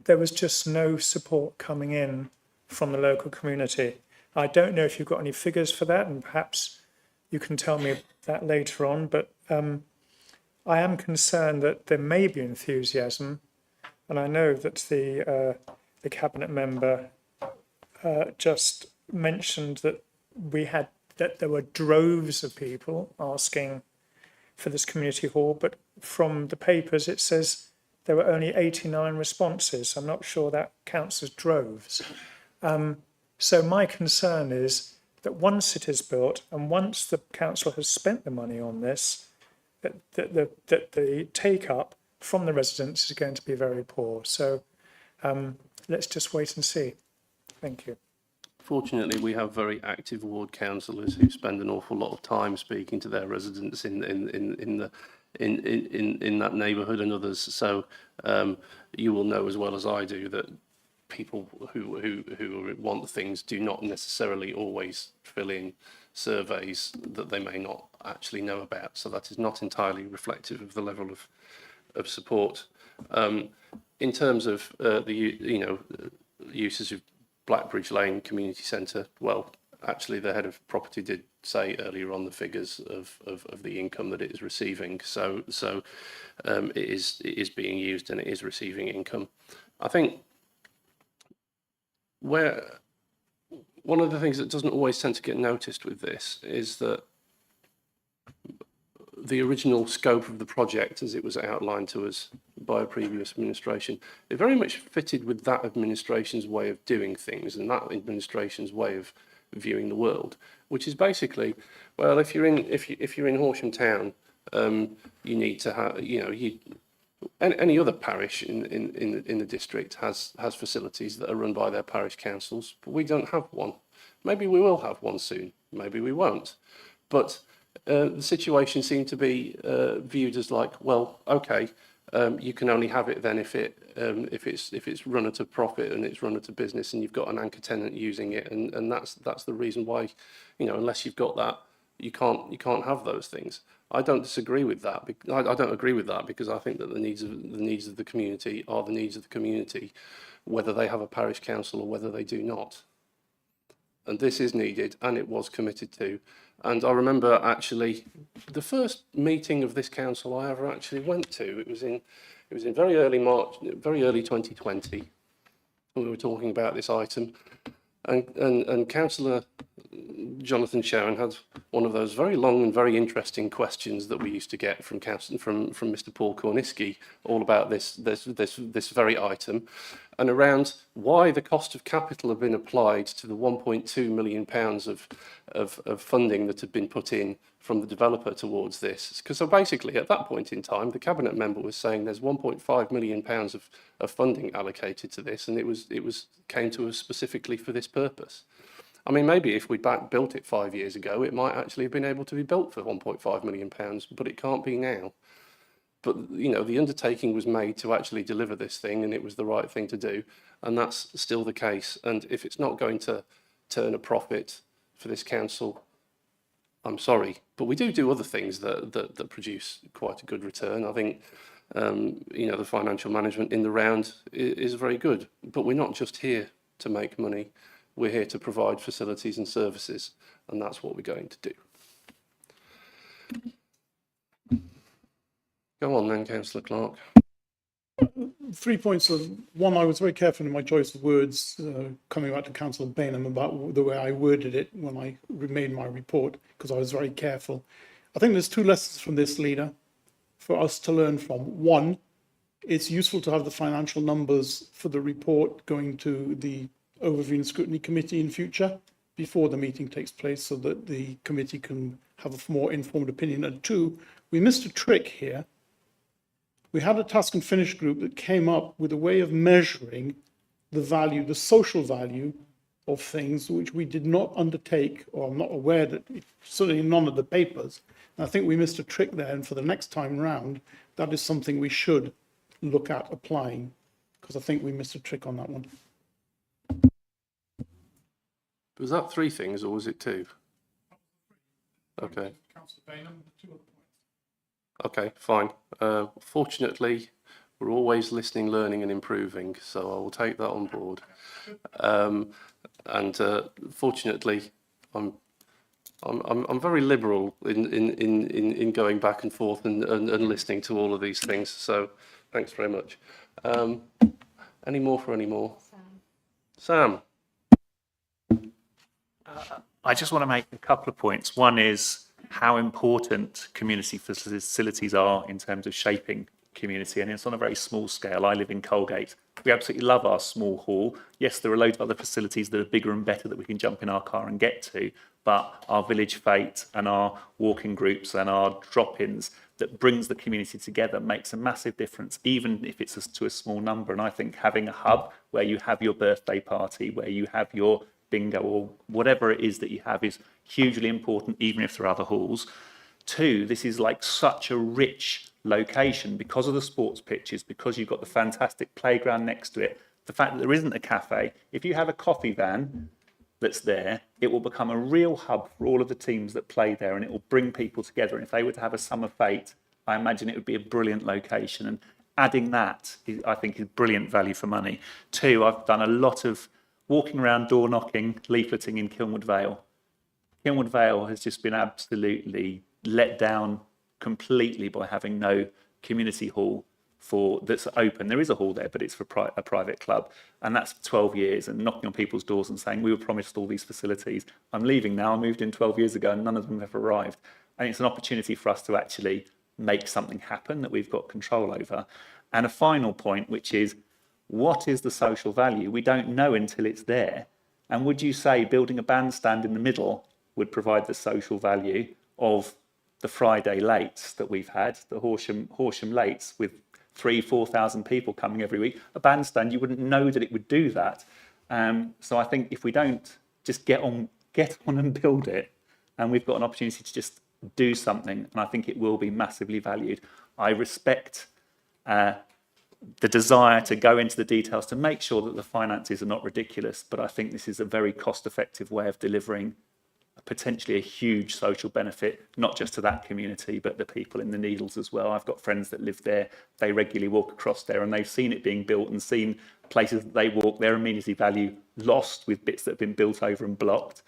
there was just no support coming in from the local community. I don't know if you've got any figures for that, and perhaps you can tell me that later on, but I am concerned that there may be enthusiasm, and I know that the cabinet member just mentioned that there were droves of people asking for this community hall, but from the papers it says there were only 89 responses. I'm not sure that counts as droves. So my concern is that once it is built and once the council has spent the money on this, that the take-up from the residents is going to be very poor. So let's just wait and see. Thank you. Fortunately, we have very active ward councillors who spend an awful lot of time speaking to their residents in that neighbourhood and others. So you will know as well as I do that people who want things do not necessarily always fill in surveys that they may not actually know about. So that is not entirely reflective of the level of support. In terms of the uses of Blackbridge Lane Community Centre, well, actually the head of property did say earlier on the figures of the income that it is receiving. So it is being used and it is receiving income. I think where one of the things that doesn't always tend to get noticed with this is that the original scope of the project, as it was outlined to us by a previous administration, it very much fitted with that administration's way of doing things and that administration's way of viewing the world, which is basically, well, if you're in Horsham town, you need to have, any other parish in the district has facilities that are run by their parish councils, but we don't have one. Maybe we will have one soon, maybe we won't. But the situation seemed to be viewed as like, well, okay, you can only have it then if it's run at a profit and it's run at a business and you've got an anchor tenant using it, and that's the reason why, you know, unless you've got that, you can't have those things. I don't disagree with that. I don't agree with that, because I think that the needs of the community are the needs of the community, whether they have a parish council or whether they do not. And this is needed, and it was committed to. And I remember actually the first meeting of this council I ever actually went to. It was in very early March, very early 2020. We were talking about this item, and Councillor Jonathan Sharon had one of those very long and very interesting questions that we used to get from Mr. Paul Korniski, all about this very item, and around why the cost of capital had been applied to the £1.2 million of funding that had been put in from the developer towards this. Because so basically at that point in time, the cabinet member was saying there's £1.5 million of funding allocated to this, and it came to us specifically for this purpose. I mean, maybe if we'd built it 5 years ago, it might actually have been able to be built for £1.5 million, but it can't be now. But, you know, the undertaking was made to actually deliver this thing, and it was the right thing to do, and that's still the case. And if it's not going to turn a profit for this council, I'm sorry, but we do other things that produce quite a good return. I think, you know, the financial management in the round is very good, but we're not just here to make money. We're here to provide facilities and services, and that's what we're going to do. Go on then, Councillor Clark. 3 points. One, I was very careful in my choice of words, coming back to Councillor Bainham about the way I worded it when I made my report, because I was very careful. I think there's 2 lessons from this, Leader, for us to learn from. One, it's useful to have the financial numbers for the report going to the Overview and Scrutiny Committee in future, before the meeting takes place, so that the committee can have a more informed opinion. And 2, we missed a trick here. We had a task and finish group that came up with a way of measuring the value, the social value of things, which we did not undertake, or I'm not aware that, certainly in none of the papers. And I think we missed a trick there, and for the next time round, that is something we should look at applying, because I think we missed a trick on that one. Was that 3 things, or was it 2? Okay. Councillor Bainham, 2 other points. Okay, fine. Fortunately, we're always listening, learning, and improving, so I will take that on board. And fortunately, I'm very liberal in going back and forth and listening to all of these things. So, thanks very much. Any more for any more? Sam. I just want to make a couple of points. One is how important community facilities are in terms of shaping community, and it's on a very small scale. I live in Colgate. We absolutely love our small hall. Yes, there are loads of other facilities that are bigger and better that we can jump in our car and get to, but our village fete and our walking groups and our drop-ins that brings the community together makes a massive difference, even if it's to a small number. And I think having a hub where you have your birthday party, where you have your bingo or whatever it is that you have is hugely important, even if there are other halls. 2, this is like such a rich location because of the sports pitches, because you've got the fantastic playground next to it, the fact that there isn't a cafe. If you have a coffee van that's there, it will become a real hub for all of the teams that play there, and it will bring people together. And if they were to have a summer fete, I imagine it would be a brilliant location, and adding that I think is brilliant value for money. 2, I've done a lot of walking around, door knocking, leafleting in Kilnwood Vale. Kilnwood Vale has just been absolutely let down completely by having no community hall that's open. There is a hall there, but it's for a private club, and that's for 12 years, and knocking on people's doors and saying, we were promised all these facilities. I'm leaving now. I moved in 12 years ago, and none of them have arrived. And it's an opportunity for us to actually make something happen that we've got control over. And a final point, which is, what is the social value? We don't know until it's there. And would you say building a bandstand in the middle would provide the social value of the Friday lates that we've had, the Horsham lates with 4,000 people coming every week. A bandstand, you wouldn't know that it would do that. So I think if we don't just get on and build it, and we've got an opportunity to just do something, and I think it will be massively valued. I respect the desire to go into the details to make sure that the finances are not ridiculous, but I think this is a very cost-effective way of delivering potentially a huge social benefit, not just to that community, but the people in the Needles as well. I've got friends that live there. They regularly walk across there, and they've seen it being built and seen places that they walk, their amenity value lost with bits that have been built over and blocked.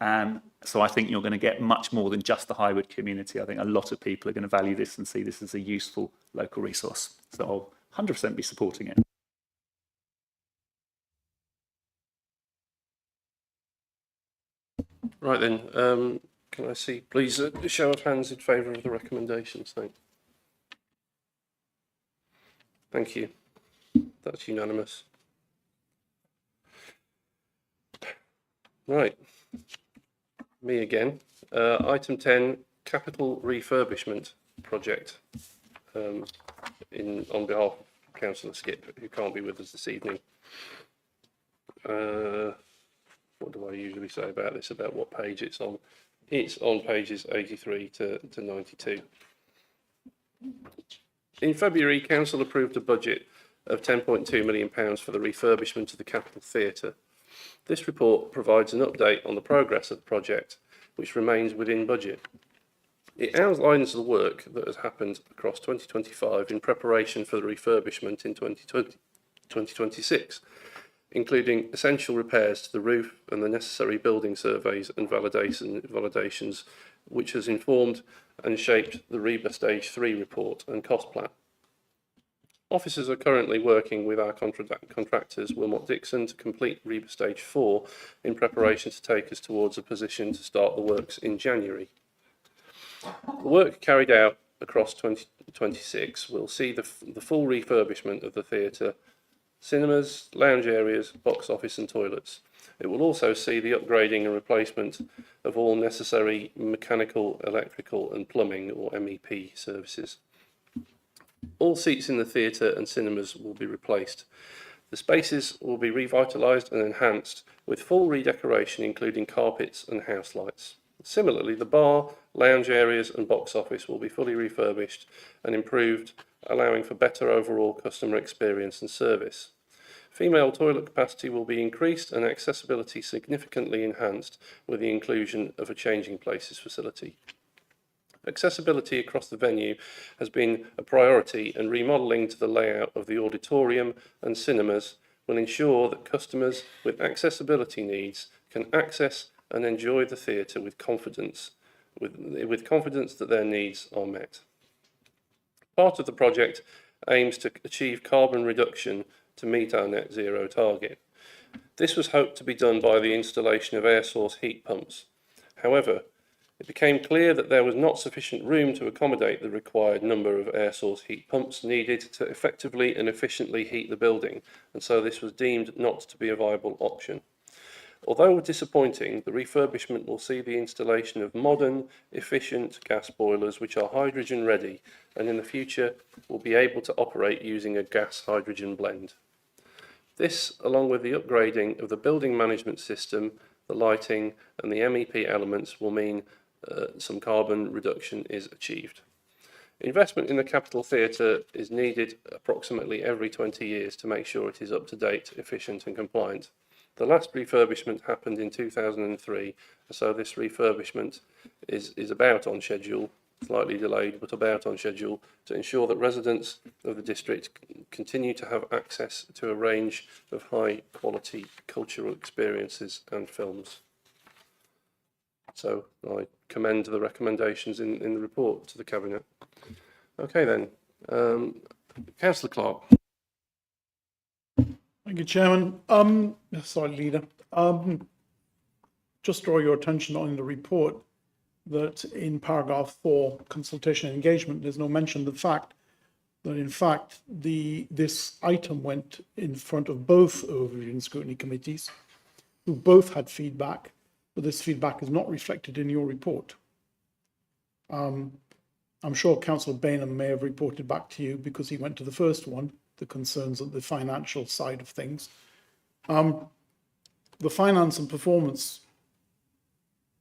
So I think you're going to get much more than just the Highwood community. I think a lot of people are going to value this and see this as a useful local resource. So I'll 100% be supporting it. Right then, can I see, please, a show of hands in favour of the recommendations? Thank you. That's unanimous. Right, me again. Item 10, capital refurbishment project. On behalf of Councillor Skip, who can't be with us this evening. What do I usually say about this, about what page it's on? It's on pages 83 to 92. In February, Council approved a budget of £10.2 million for the refurbishment of the Capitol Theatre. This report provides an update on the progress of the project, which remains within budget. It outlines the work that has happened across 2025 in preparation for the refurbishment in 2026, including essential repairs to the roof and the necessary building surveys and validations, which has informed and shaped the REBA Stage 3 report and cost plan. Officers are currently working with our contractors, Wilmot Dixon, to complete REBA Stage 4 in preparation to take us towards a position to start the works in January. The work carried out across 2026 will see the full refurbishment of the theatre, cinemas, lounge areas, box office and toilets. It will also see the upgrading and replacement of all necessary mechanical, electrical and plumbing or MEP services. All seats in the theatre and cinemas will be replaced. The spaces will be revitalised and enhanced with full redecoration, including carpets and house lights. Similarly, the bar, lounge areas and box office will be fully refurbished and improved, allowing for better overall customer experience and service. Female toilet capacity will be increased and accessibility significantly enhanced with the inclusion of a changing places facility. Accessibility across the venue has been a priority, and remodelling to the layout of the auditorium and cinemas will ensure that customers with accessibility needs can access and enjoy the theatre with confidence that their needs are met. Part of the project aims to achieve carbon reduction to meet our net zero target. This was hoped to be done by the installation of air source heat pumps. However, it became clear that there was not sufficient room to accommodate the required number of air source heat pumps needed to effectively and efficiently heat the building, and so this was deemed not to be a viable option. Although disappointing, the refurbishment will see the installation of modern, efficient gas boilers which are hydrogen ready and in the future will be able to operate using a gas-hydrogen blend. This, along with the upgrading of the building management system, the lighting and the MEP elements will mean some carbon reduction is achieved. Investment in the Capitol Theatre is needed approximately every 20 years to make sure it is up to date, efficient and compliant. The last refurbishment happened in 2003, so this refurbishment is about on schedule, slightly delayed, but about on schedule to ensure that residents of the district continue to have access to a range of high quality cultural experiences and films. So I commend the recommendations in the report to the Cabinet. Okay then, Councillor Clark. Thank you, Chairman. Sorry, Leader. Just draw your attention on the report that in paragraph 4, consultation and engagement, there's no mention of the fact that in fact this item went in front of both overview and scrutiny committees, who both had feedback, but this feedback is not reflected in your report. I'm sure Councillor Bainham may have reported back to you because he went to the first one, the concerns of the financial side of things. The finance and performance,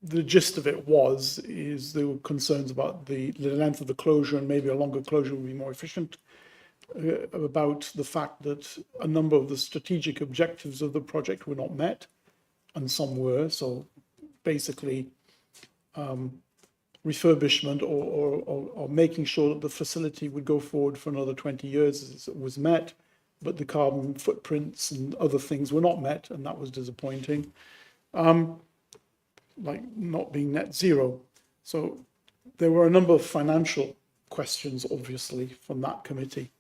the gist of it is there were concerns about the length of the closure, and maybe a longer closure would be more efficient, about the fact that a number of the strategic objectives of the project were not met, and some were. So basically, refurbishment or making sure that the facility would go forward for another 20 years was met, but the carbon footprints and other things were not met, and that was disappointing. Like not being net zero. So there were a number of financial questions, obviously, from that committee.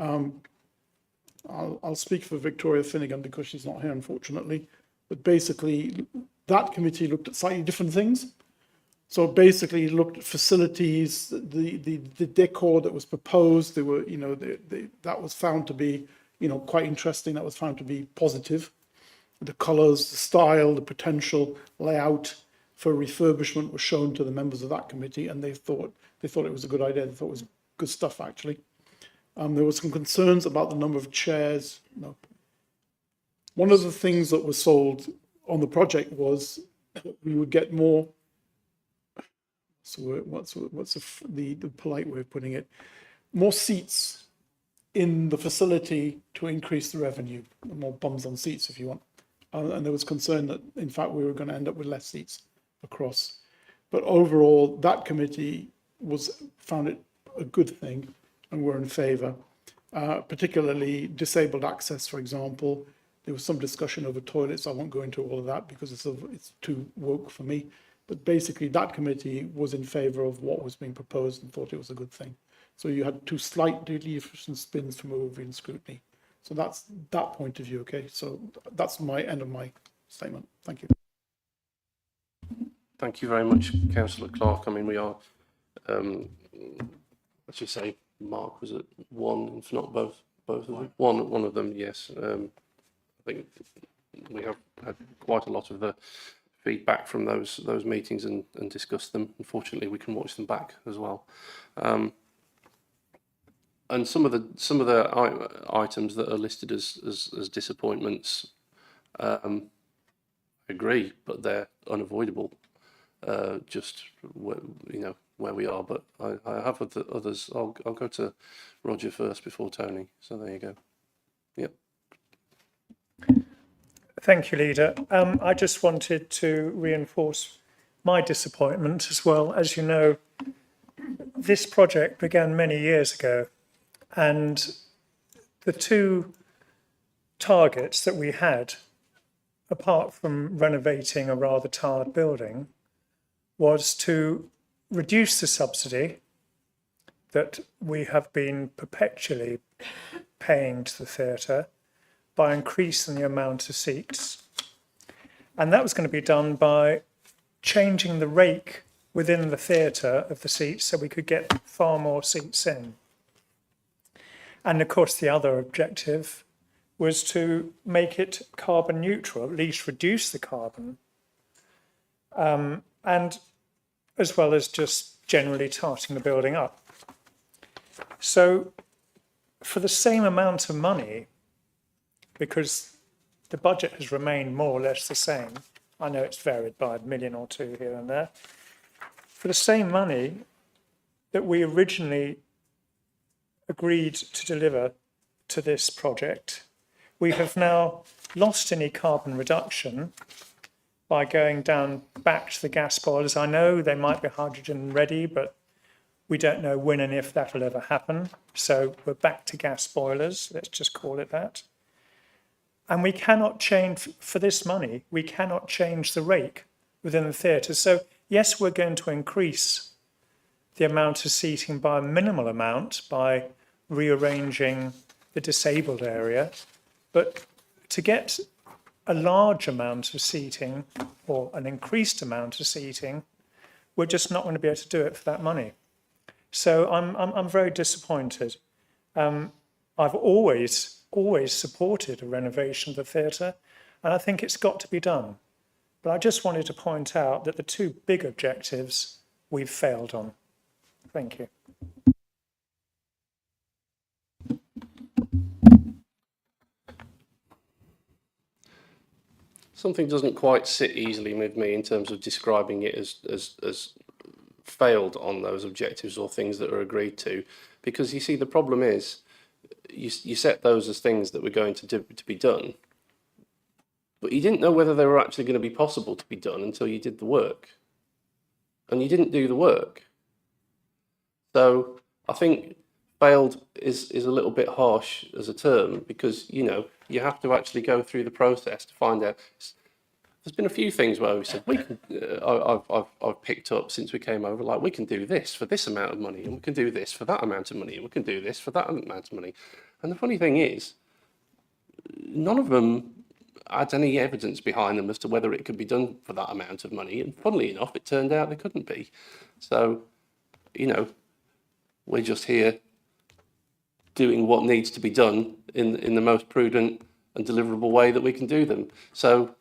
I'll speak for Victoria Finnegan because she's not here, unfortunately. But basically, that committee looked at slightly different things. So basically, looked at facilities, the decor that was proposed. There were, that was found to be, quite interesting. That was found to be positive. The colours, the style, the potential layout for refurbishment was shown to the members of that committee, and they thought it was a good idea. They thought it was good stuff, actually. There were some concerns about the number of chairs. One of the things that was sold on the project was that we would get more. So what's the polite way of putting it? More seats in the facility to increase the revenue. More bums on seats, if you want. And there was concern that, in fact, we were going to end up with less seats across. But overall, that committee found it a good thing and were in favour. Particularly disabled access, for example. There was some discussion over toilets. I won't go into all of that because it's too woke for me. But basically, that committee was in favour of what was being proposed and thought it was a good thing. So you had two slight different spins from overview and scrutiny. So that's that point of view, okay? So that's my end of my statement. Thank you. Thank you very much, Councillor Clark. I mean, we are, as you say, Mark was at one, if not both of them. One of them, yes. I think we have had quite a lot of the feedback from those meetings and discussed them. Unfortunately, we can watch them back as well. And some of the items that are listed as disappointments, I agree, but they're unavoidable. Just where we are. But I have others. I'll go to Roger first before Tony. So there you go. Yep. Thank you, Leader. I just wanted to reinforce my disappointment as well. As you know, this project began many years ago, and the two targets that we had, apart from renovating a rather tired building, was to reduce the subsidy that we have been perpetually paying to the theatre by increasing the amount of seats. And that was going to be done by changing the rake within the theatre of the seats so we could get far more seats in. And of course, the other objective was to make it carbon neutral, at least reduce the carbon, and as well as just generally tarting the building up. So for the same amount of money, because the budget has remained more or less the same, I know it's varied by $1 million or $2 million here and there, for the same money that we originally agreed to deliver to this project, we have now lost any carbon reduction by going down back to the gas boilers. I know they might be hydrogen ready, but we don't know when and if that'll ever happen. So we're back to gas boilers, let's just call it that. And we cannot change, for this money, we cannot change the rake within the theatre. So yes, we're going to increase the amount of seating by a minimal amount by rearranging the disabled area, but to get a large amount of seating or an increased amount of seating, we're just not going to be able to do it for that money. So I'm very disappointed. I've always supported a renovation of the theatre, and I think it's got to be done. But I just wanted to point out that the two big objectives we've failed on. Thank you. Something doesn't quite sit easily with me in terms of describing it as failed on those objectives or things that are agreed to, because you see the problem is you set those as things that were going to be done, but you didn't know whether they were actually going to be possible to be done until you did the work, and you didn't do the work. So I think failed is a little bit harsh as a term, because you have to actually go through the process to find out. There's been a few things where we said we can. I've picked up since we came over, like we can do this for this amount of money, and we can do this for that amount of money, and we can do this for that amount of money. And the funny thing is, none of them had any evidence behind them as to whether it could be done for that amount of money. And funnily enough, it turned out they couldn't be. So, we're just here doing what needs to be done in the most prudent and deliverable way that we can do them. So,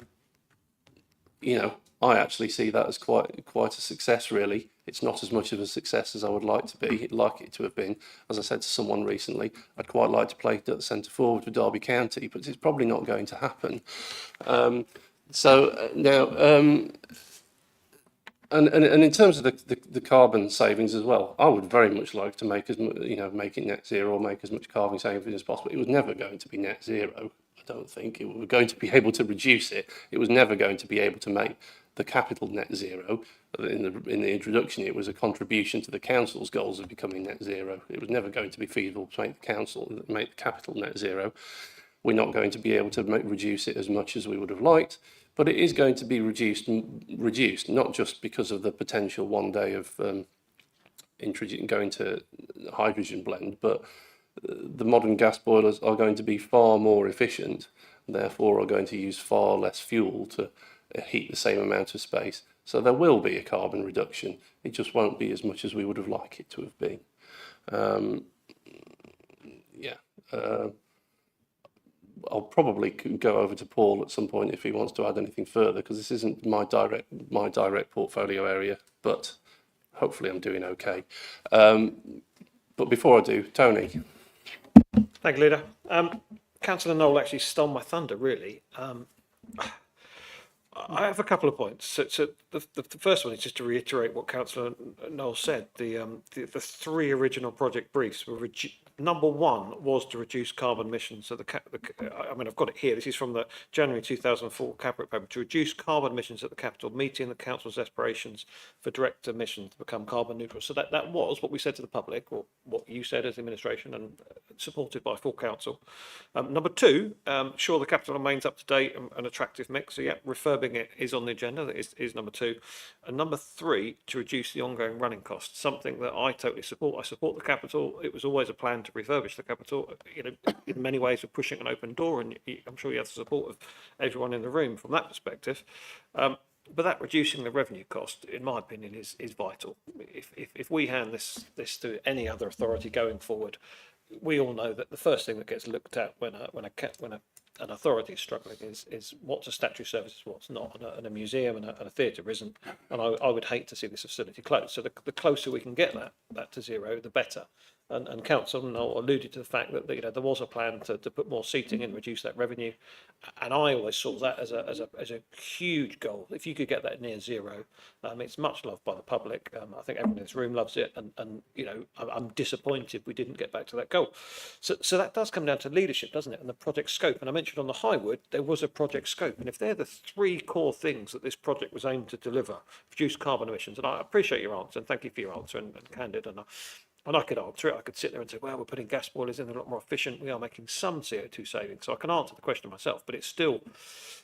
I actually see that as quite a success, really. It's not as much of a success as I would like it to have been. As I said to someone recently, I'd quite like to play centre forward with Derby County, but it's probably not going to happen. And in terms of the carbon savings as well, I would very much like to make make it net zero or make as much carbon savings as possible. It was never going to be net zero. I don't think we were going to be able to reduce it. It was never going to be able to make the capital net zero. In the introduction, it was a contribution to the council's goals of becoming net zero. It was never going to be feasible to make the capital net zero. We're not going to be able to reduce it as much as we would have liked, but it is going to be reduced, not just because of the potential one day of going to hydrogen blend, but the modern gas boilers are going to be far more efficient, therefore are going to use far less fuel to heat the same amount of space. So there will be a carbon reduction. It just won't be as much as we would have liked it to have been. I'll probably go over to Paul at some point if he wants to add anything further, because this isn't my direct portfolio area, but hopefully I'm doing okay. But before I do, Tony. Thank you, Leader. Councillor Knoll actually stole my thunder, really. I have a couple of points. So the first one is just to reiterate what Councillor Knoll said. The three original project briefs were number one was to reduce carbon emissions. So I've got it here. This is from the January 2004 Cabinet paper, to reduce carbon emissions at the capital, meeting the council's aspirations for direct emissions to become carbon neutral. So that was what we said to the public, or what you said as administration, and supported by full council. Number two, sure, the capital remains up to date and attractive mix. So yeah, refurbing it is on the agenda. That is number two. And number three, to reduce the ongoing running costs, something that I totally support. I support the capital. It was always a plan to refurbish the capital. In many ways, we're pushing an open door, and I'm sure you have the support of everyone in the room from that perspective. But that reducing the revenue cost, in my opinion, is vital. If we hand this to any other authority going forward, we all know that the first thing that gets looked at when an authority is struggling is what's a statutory service, what's not, and a museum and a theatre isn't. And I would hate to see this facility closed. So the closer we can get that to zero, the better. And Council Knoll alluded to the fact that there was a plan to put more seating in, reduce that revenue, and I always saw that as a huge goal. If you could get that near zero, it's much loved by the public. I think everyone in this room loves it, and I'm disappointed we didn't get back to that goal. So that does come down to leadership, doesn't it? And the project scope. And I mentioned on the Highwood there was a project scope, and if they're the three core things that this project was aimed to deliver, reduce carbon emissions, and I appreciate your answer, and thank you for your answer, and candid, and I could answer it. I could sit there and say, well, we're putting gas boilers in, they're a lot more efficient. We are making some CO2 savings. So I can answer the question myself, but it's still,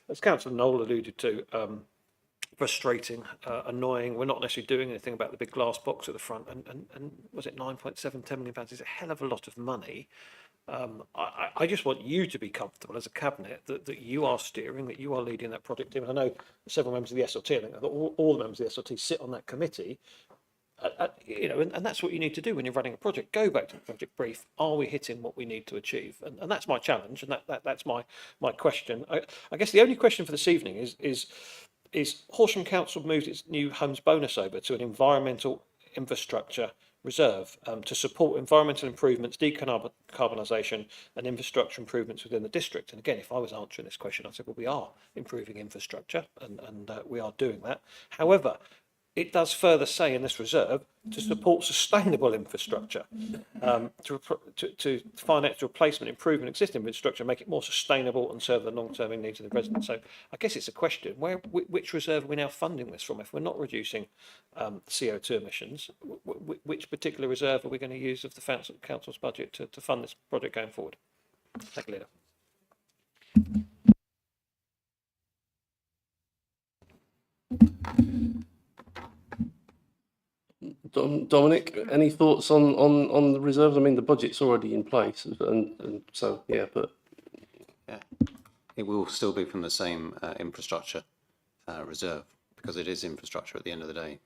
as Councillor Knoll alluded to, frustrating, annoying. We're not necessarily doing anything about the big glass box at the front. And was it 9.7, £10 million? It's a hell of a lot of money. I just want you to be comfortable as a cabinet that you are steering, that you are leading that project team. And I know several members of the SLT, I think all the members of the SLT sit on that committee. And that's what you need to do when you're running a project. Go back to the project brief. Are we hitting what we need to achieve? And that's my challenge, and that's my question. I guess the only question for this evening is Horsham Council moved its new homes bonus over to an environmental infrastructure reserve to support environmental improvements, decarbonisation and infrastructure improvements within the district. And again, if I was answering this question, I'd say, well, we are improving infrastructure and we are doing that. However, it does further say in this reserve to support sustainable infrastructure, to finance replacement, improvement existing infrastructure, make it more sustainable and serve the long-term needs of the residents. So I guess it's a question, which reserve are we now funding this from? If we're not reducing CO2 emissions, which particular reserve are we going to use of the council's budget to fund this project going forward? Thank you, Leader. Dominic, any thoughts on the reserves? I mean, the budget's already in place, and so yeah, but yeah, it will still be from the same infrastructure reserve, because it is infrastructure at the end of the day.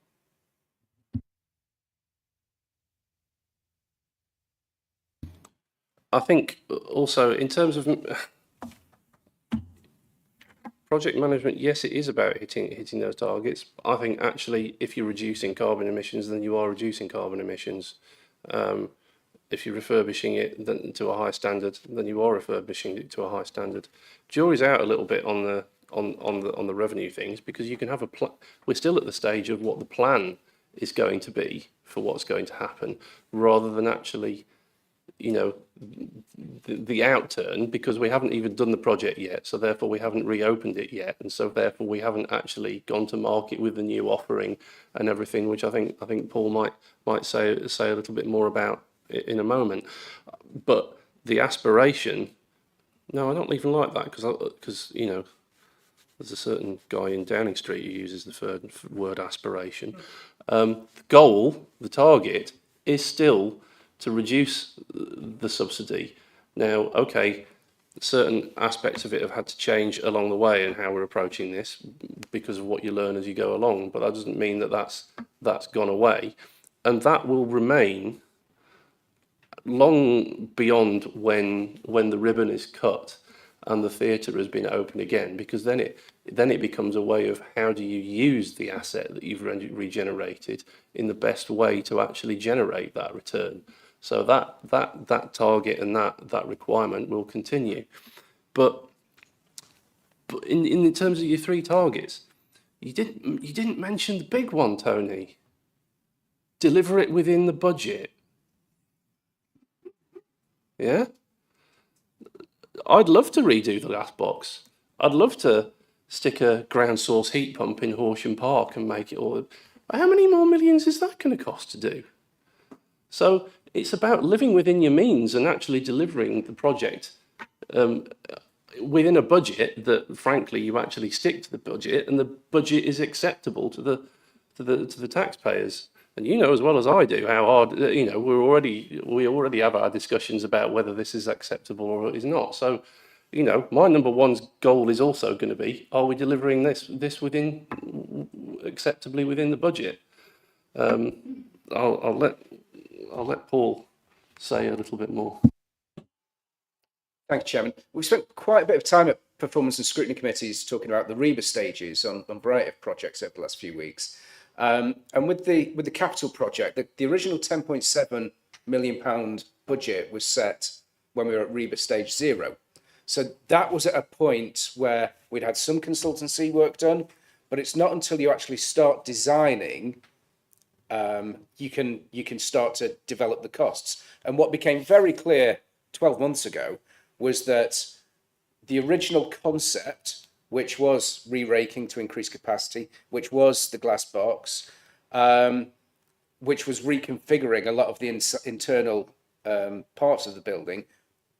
I think also in terms of project management, yes, it is about hitting those targets. I think actually, if you're reducing carbon emissions, then you are reducing carbon emissions. If you're refurbishing it then to a high standard, then you are refurbishing it to a high standard. Jury's out a little bit on the revenue things, because you can have we're still at the stage of what the plan is going to be for what's going to happen, rather than actually, you know, the outturn, because we haven't even done the project yet, so therefore we haven't reopened it yet, and so therefore we haven't actually gone to market with the new offering and everything, which I think Paul might say a little bit more about in a moment. But the aspiration, no, I don't even like that, because you know, there's a certain guy in Downing Street who uses the word aspiration. The goal, the target, is still to reduce the subsidy. Now, okay, certain aspects of it have had to change along the way in how we're approaching this, because of what you learn as you go along, but that doesn't mean that that's gone away, and that will remain long beyond when the ribbon is cut and the theatre has been opened again, because then it becomes a way of how do you use the asset that you've regenerated in the best way to actually generate that return. So that target and that requirement will continue. But in terms of your three targets, you didn't mention the big one, Tony. Deliver it within the budget. Yeah? I'd love to redo the last box. I'd love to stick a ground source heat pump in Horsham Park and make it all. How many more millions is that going to cost to do? So it's about living within your means and actually delivering the project within a budget that, frankly, you actually stick to the budget, and the budget is acceptable to the taxpayers. And you know as well as I do how hard, you know, we already have our discussions about whether this is acceptable or it is not. So, you know, my number one goal is also going to be: are we delivering this within acceptably within the budget? I'll let Paul say a little bit more. Thank you, Chairman. We've spent quite a bit of time at performance and scrutiny committees talking about the REBA stages on a variety of projects over the last few weeks. And with the capital project, the original £10.7 million budget was set when we were at REBA stage 0. So that was at a point where we'd had some consultancy work done, but it's not until you actually start designing you can start to develop the costs. And what became very clear 12 months ago was that the original concept, which was re-raking to increase capacity, which was the glass box, which was reconfiguring a lot of the internal parts of the building,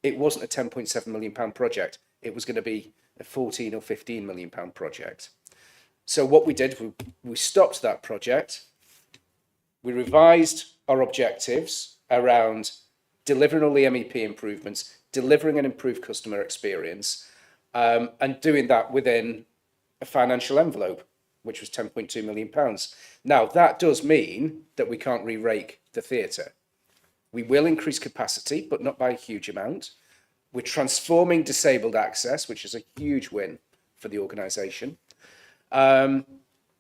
it wasn't a £10.7 million project. It was going to be a £14 or £15 million project. So what we did, we stopped that project. We revised our objectives around delivering all the MEP improvements, delivering an improved customer experience, and doing that within a financial envelope, which was £10.2 million. Now, that does mean that we can't re-rake the theatre. We will increase capacity, but not by a huge amount. We're transforming disabled access, which is a huge win for the organisation.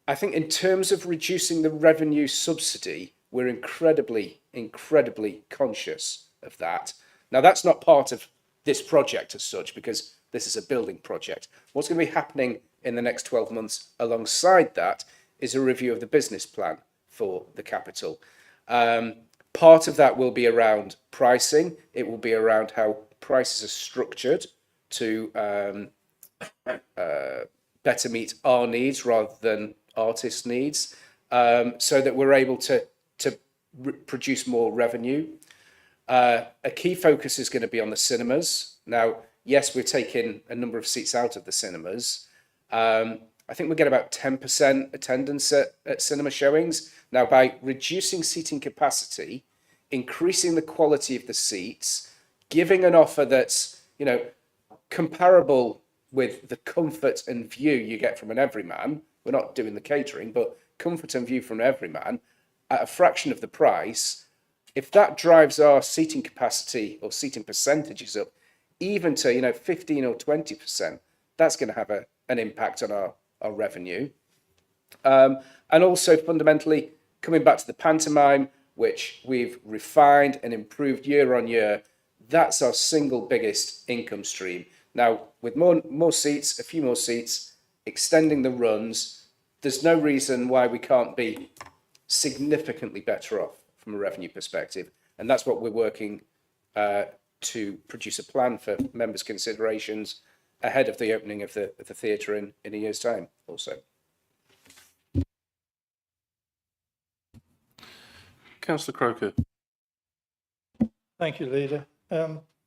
I think in terms of reducing the revenue subsidy, we're incredibly conscious of that. Now, that's not part of this project as such, because this is a building project. What's going to be happening in the next 12 months alongside that is a review of the business plan for the capital. Part of that will be around pricing. It will be around how prices are structured to better meet our needs rather than artists' needs, so that we're able to produce more revenue. A key focus is going to be on the cinemas. Now, yes, we're taking a number of seats out of the cinemas. I think we get about 10% attendance at cinema showings. Now, by reducing seating capacity, increasing the quality of the seats, giving an offer that's, you know, comparable with the comfort and view you get from an everyman. We're not doing the catering, but comfort and view from an everyman at a fraction of the price. If that drives our seating capacity or seating percentages up, even to, you know, 15 or 20%, that's going to have an impact on our revenue. And also fundamentally, coming back to the pantomime, which we've refined and improved year on year, that's our single biggest income stream. Now, with more seats, a few more seats, extending the runs, there's no reason why we can't be significantly better off from a revenue perspective. And that's what we're working to produce a plan for members' considerations ahead of the opening of the theatre in a year's time also. Councillor Croker. Thank you, Leader.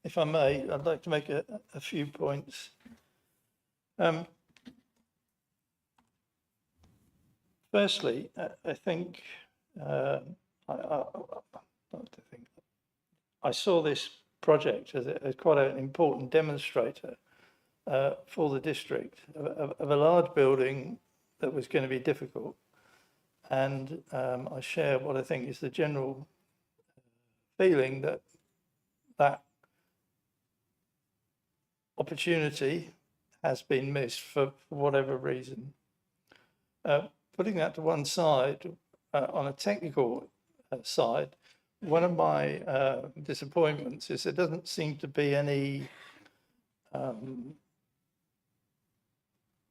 If I may, I'd like to make a few points. Firstly, I think I saw this project as quite an important demonstrator for the district of a large building that was going to be difficult. And I share what I think is the general feeling that opportunity has been missed for whatever reason. Putting that to one side, on a technical side, one of my disappointments is there doesn't seem to be any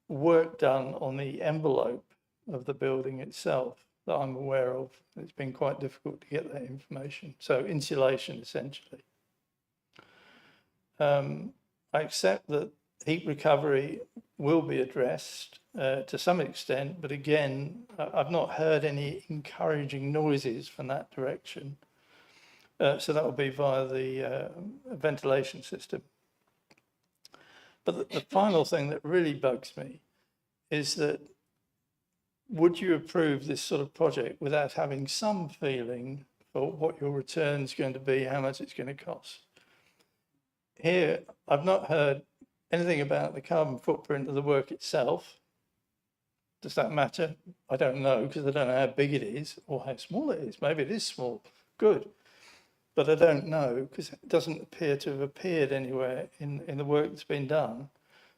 work done on the envelope of the building itself that I'm aware of. It's been quite difficult to get that information. So insulation, essentially. I accept that heat recovery will be addressed to some extent, but again, I've not heard any encouraging noises from that direction. So that will be via the ventilation system. But the final thing that really bugs me is that would you approve this sort of project without having some feeling for what your return is going to be, how much it's going to cost? Here, I've not heard anything about the carbon footprint of the work itself. Does that matter? I don't know, because I don't know how big it is or how small it is. Maybe it is small. Good. But I don't know, because it doesn't appear to have appeared anywhere in the work that's been done.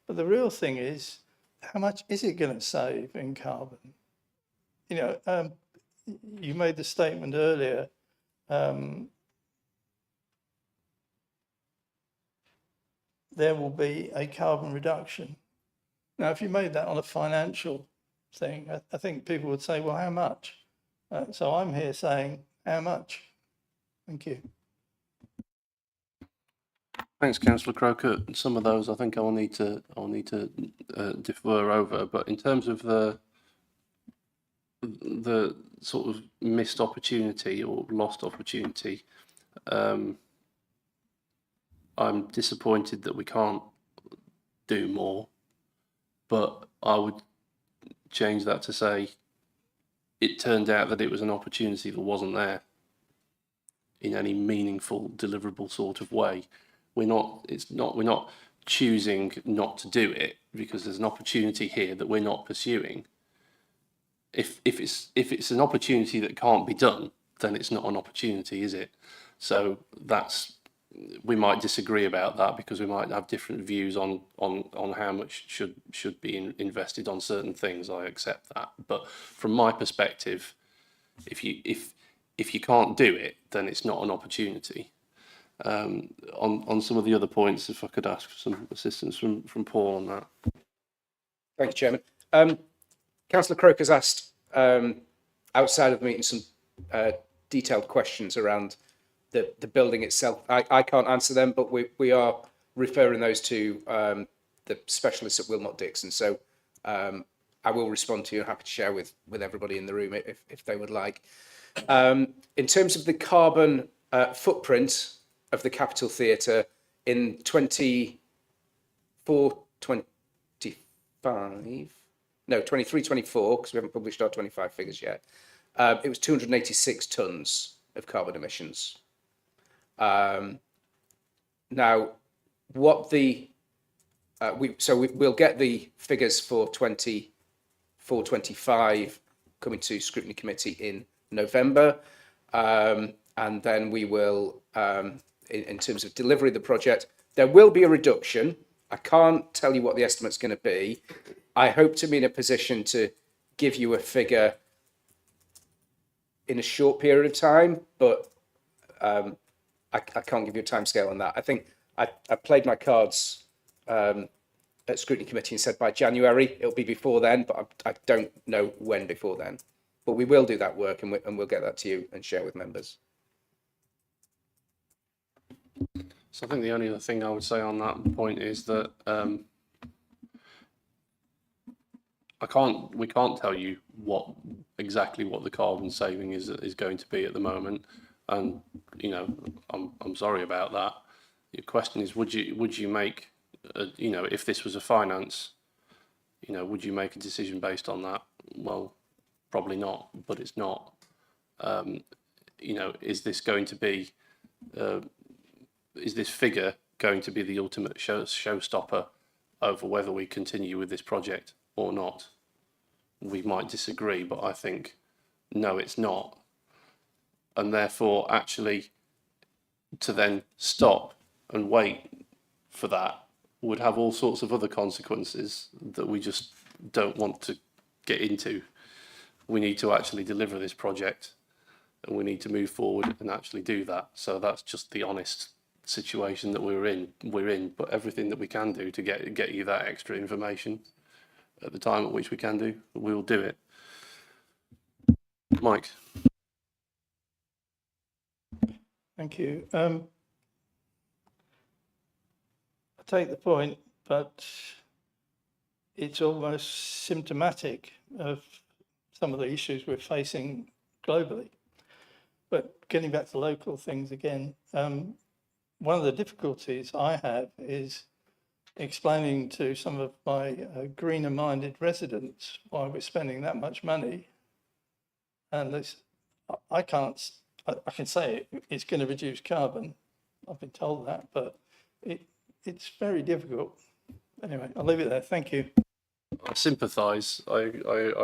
But the real thing is, how much is it going to save in carbon? You know, you made the statement earlier, there will be a carbon reduction. Now, if you made that on a financial thing, I think people would say, well, how much? So I'm here saying, how much? Thank you. Thanks, Councillor Croker. Some of those I think I'll need to defer over. But in terms of the sort of missed opportunity or lost opportunity, I'm disappointed that we can't do more. But I would change that to say it turned out that it was an opportunity that wasn't there in any meaningful, deliverable sort of way. We're not choosing not to do it because there's an opportunity here that we're not pursuing. If it's an opportunity that can't be done, then it's not an opportunity, is it? So we might disagree about that because we might have different views on how much should be invested on certain things. I accept that, but from my perspective, if if you can't do it, then it's not an opportunity. On some of the other points, if I could ask for some assistance from Paul on that. Thank you, Chairman. Councillor Croker's asked, outside of the meeting, some detailed questions around the building itself. I can't answer them, but we are referring those to the specialists at Wilmot Dixon. So I will respond to you. I'm happy to share with everybody in the room if they would like. In terms of the carbon footprint of the Capitol Theatre in 23, 24, because we haven't published our 25 figures yet, it was 286 tonnes of carbon emissions. Now, what the we'll get the figures for 24-25 coming to Scrutiny Committee in November, and then we will, in terms of delivery of the project, there will be a reduction. I can't tell you what the estimate's going to be. I hope to be in a position to give you a figure in a short period of time, but I can't give you a timescale on that. I think I played my cards at Scrutiny Committee and said by January. It'll be before then, but I don't know when before then. But we will do that work, and we'll get that to you and share with members. So I think the only other thing I would say on that point is that we can't tell you exactly what the carbon saving is going to be at the moment, and I'm sorry about that. Your question is, would you make if this was a finance, would you make a decision based on that? Well, probably not, but it's not. Is this going to be is this figure going to be the ultimate showstopper over whether we continue with this project or not? We might disagree, but I think no, it's not. And therefore, actually, to then stop and wait for that would have all sorts of other consequences that we just don't want to get into. We need to actually deliver this project, and we need to move forward and actually do that. So that's just the honest situation that we're in, but everything that we can do to get you that extra information at the time at which we can do, we will do it. Mike. Thank you. I take the point, but it's almost symptomatic of some of the issues we're facing globally. But getting back to local things again, one of the difficulties I have is explaining to some of my greener-minded residents why we're spending that much money. And I can say it's going to reduce carbon. I've been told that, but it's very difficult. Anyway, I'll leave it there. Thank you. I sympathise. I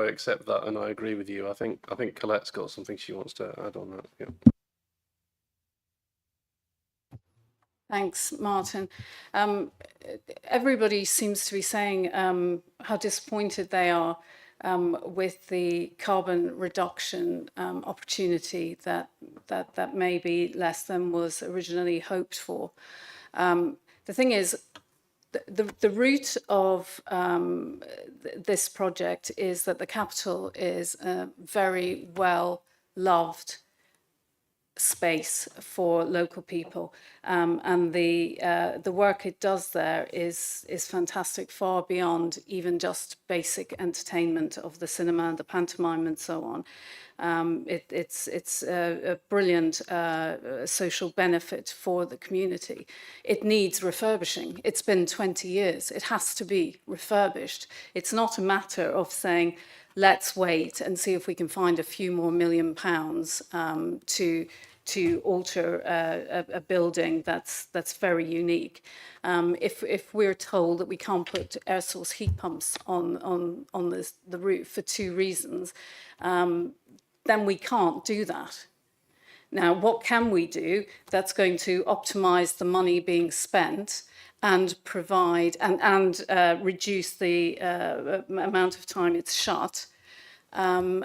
accept that, and I agree with you. I think Colette's got something she wants to add on that. Yeah. Thanks, Martin. Everybody seems to be saying how disappointed they are with the carbon reduction opportunity that may be less than was originally hoped for. The thing is, the root of this project is that the capital is a very well loved space for local people, and the work it does there is fantastic, far beyond even just basic entertainment of the cinema and the pantomime and so on. It's a brilliant social benefit for the community. It needs refurbishing. It's been 20 years. It has to be refurbished. It's not a matter of saying, let's wait and see if we can find a few more £1 million to alter a building that's very unique. If we're told that we can't put air source heat pumps on the roof for two reasons, then we can't do that. Now, what can we do that's going to optimise the money being spent and provide and reduce the amount of time it's shut? and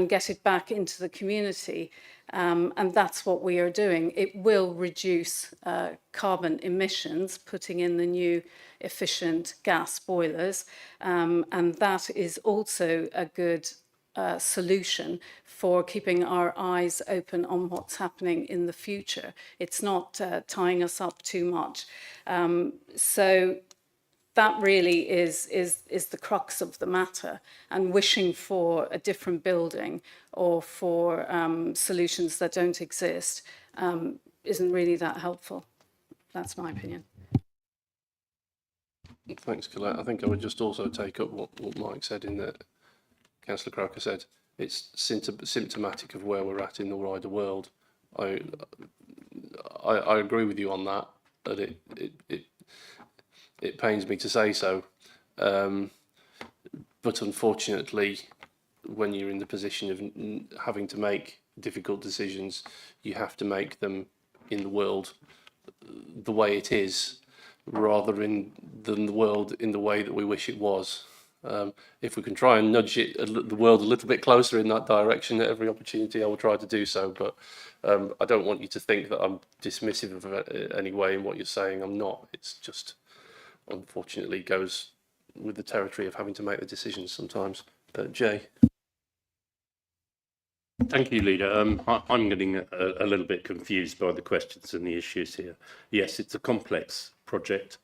get it back into the community. And that's what we are doing. It will reduce carbon emissions, putting in the new efficient gas boilers. And that is also a good solution for keeping our eyes open on what's happening in the future. It's not tying us up too much. So that really is the crux of the matter, and wishing for a different building or for solutions that don't exist isn't really that helpful. That's my opinion. Thanks, Colette. I think I would just also take up what Mike said in that Councillor Croker said. It's symptomatic of where we're at in the wider world. I agree with you on that, but it pains me to say so. But unfortunately, when you're in the position of having to make difficult decisions, you have to make them in the world the way it is, rather than the world in the way that we wish it was. If we can try and nudge the world a little bit closer in that direction at every opportunity, I will try to do so. But I don't want you to think that I'm dismissive of it any way in what you're saying. I'm not. It's just, unfortunately, goes with the territory of having to make the decisions sometimes. Jay. Thank you, Leader. I'm getting a little bit confused by the questions and the issues here. Yes, it's a complex project.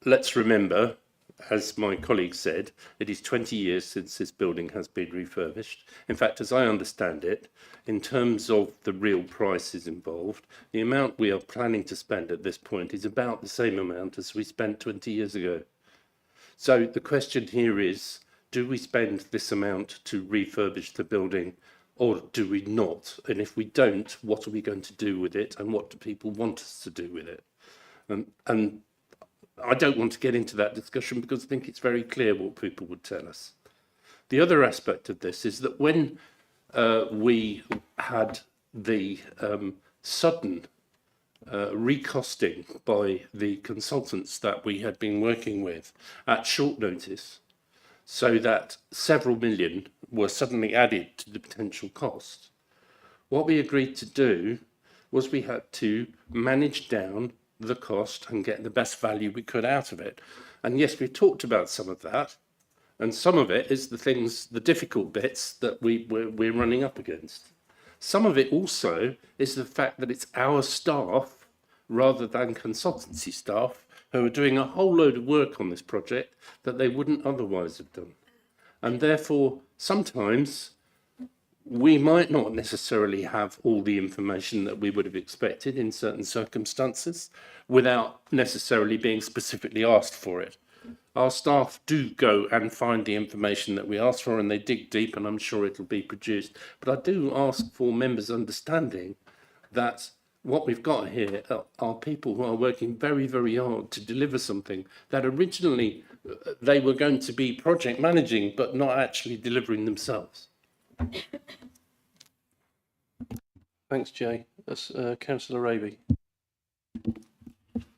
Let's remember, as my colleague said, it is 20 years since this building has been refurbished. In fact, as I understand it, in terms of the real prices involved, the amount we are planning to spend at this point is about the same amount as we spent 20 years ago. So the question here is, do we spend this amount to refurbish the building, or do we not? And if we don't, what are we going to do with it, and what do people want us to do with it? And I don't want to get into that discussion because I think it's very clear what people would tell us. The other aspect of this is that when we had the sudden recosting by the consultants that we had been working with at short notice, so that several million were suddenly added to the potential cost, what we agreed to do was we had to manage down the cost and get the best value we could out of it. And yes, we talked about some of that, and some of it is the difficult bits that we're running up against. Some of it also is the fact that it's our staff rather than consultancy staff who are doing a whole load of work on this project that they wouldn't otherwise have done. And therefore, sometimes we might not necessarily have all the information that we would have expected in certain circumstances without necessarily being specifically asked for it. Our staff do go and find the information that we ask for, and they dig deep, and I'm sure it'll be produced. But I do ask for members' understanding that what we've got here are people who are working very, very hard to deliver something that originally they were going to be project managing, but not actually delivering themselves. Thanks, Jay. That's Councillor Raby.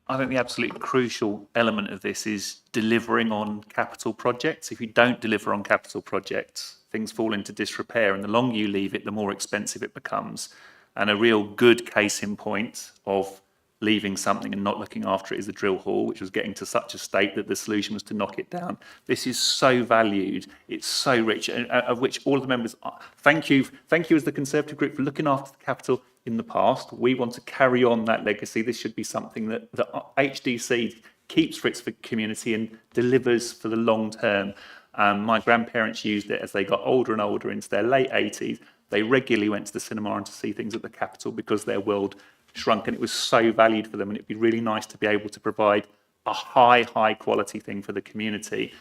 I think the absolute crucial element of this is delivering on capital projects. If you don't deliver on capital projects, things fall into disrepair, and the longer you leave it, the more expensive it becomes. And a real good case in point of leaving something and not looking after it is the drill hall, which was getting to such a state that the solution was to knock it down. This is so valued, it's so rich, of which all of the members are. Thank you as the Conservative group for looking after the capital in the past. We want to carry on that legacy. This should be something that the HDC keeps for its community and delivers for the long term. My grandparents used it as they got older and older into their late 80s. They regularly went to the cinema and to see things at the Capitol because their world shrunk, and it was so valued for them, and it'd be really nice to be able to provide a high quality thing for the community.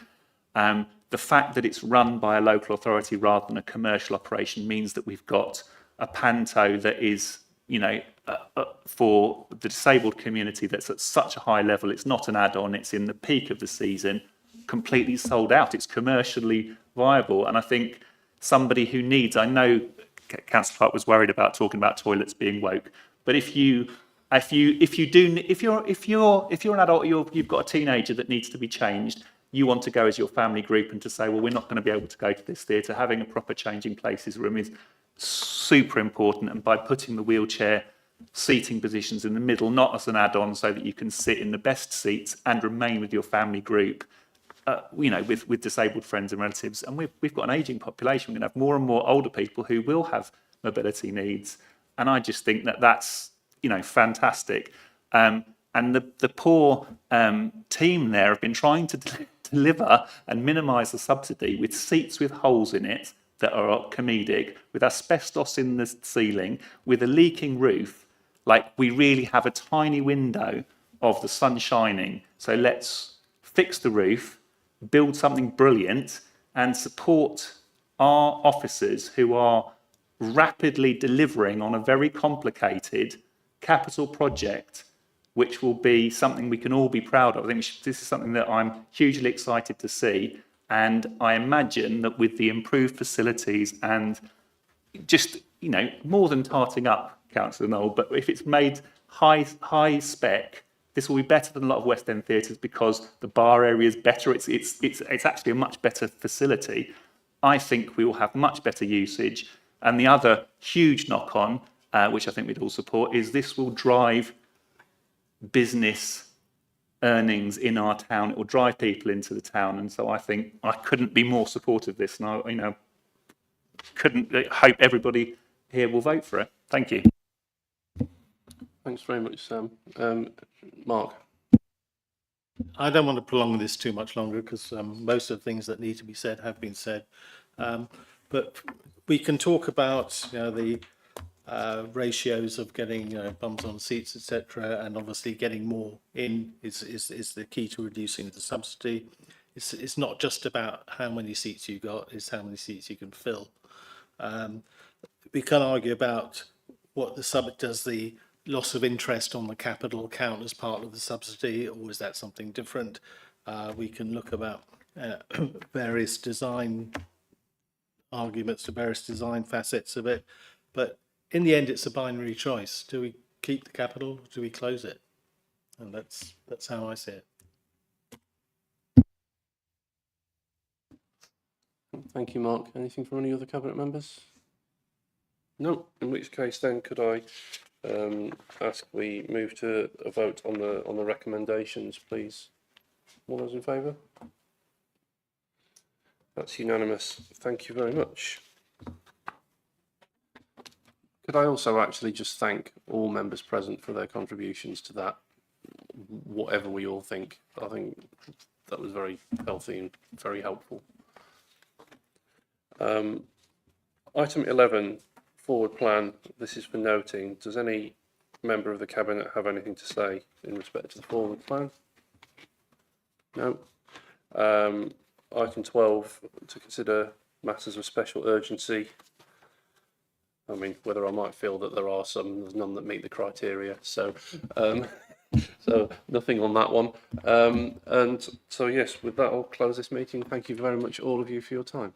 The fact that it's run by a local authority rather than a commercial operation means that we've got a panto that is, for the disabled community that's at such a high level. It's not an add-on, it's in the peak of the season, completely sold out. It's commercially viable, and I think somebody who needs, I know Councillor Clark was worried about talking about toilets being woke, but if you're an adult, you've got a teenager that needs to be changed, you want to go as your family group and to say, well, we're not going to be able to go to this theatre, having a proper changing places room is super important. And by putting the wheelchair seating positions in the middle, not as an add-on, so that you can sit in the best seats and remain with your family group, with disabled friends and relatives. And we've got an ageing population. We're going to have more and more older people who will have mobility needs. And I just think that that's, fantastic. And the poor team there have been trying to deliver and minimise the subsidy with seats with holes in it that are comedic, with asbestos in the ceiling, with a leaking roof. Like, we really have a tiny window of the sun shining. So let's fix the roof, build something brilliant, and support our officers who are rapidly delivering on a very complicated capital project, which will be something we can all be proud of. I think this is something that I'm hugely excited to see. And I imagine that with the improved facilities and just, more than tarting up, Councillor Knoll, but if it's made high spec, this will be better than a lot of West End theatres because the bar area is better. It's actually a much better facility. I think we will have much better usage. And the other huge knock-on, which I think we'd all support, is this will drive business earnings in our town. It will drive people into the town. And so I think I couldn't be more supportive of this. And I, hope everybody here will vote for it. Thank you. Thanks very much, Sam. Mark. I don't want to prolong this too much longer because most of the things that need to be said have been said. But we can talk about the ratios of getting bums on seats, etc., and obviously getting more in is the key to reducing the subsidy. It's not just about how many seats you got; it's how many seats you can fill. We can argue about what does the loss of interest on the capital count as part of the subsidy, or is that something different? We can look about various design arguments to various design facets of it, but in the end, it's a binary choice. Do we keep the capital, or do we close it? And that's how I see it. Thank you, Mark. Anything from any other cabinet members? No. In which case, then, could I ask we move to a vote on the recommendations, please? All those in favour? That's unanimous. Thank you very much. Could I also actually just thank all members present for their contributions to that, whatever we all think. I think that was very healthy and very helpful. Item 11, forward plan. This is for noting. Does any member of the Cabinet have anything to say in respect to the forward plan? No. Item 12, to consider matters of special urgency. I mean, whether I might feel that there are some, there's none that meet the criteria. So, so nothing on that one. And so, yes, with that, I'll close this meeting. Thank you very much, all of you, for your time.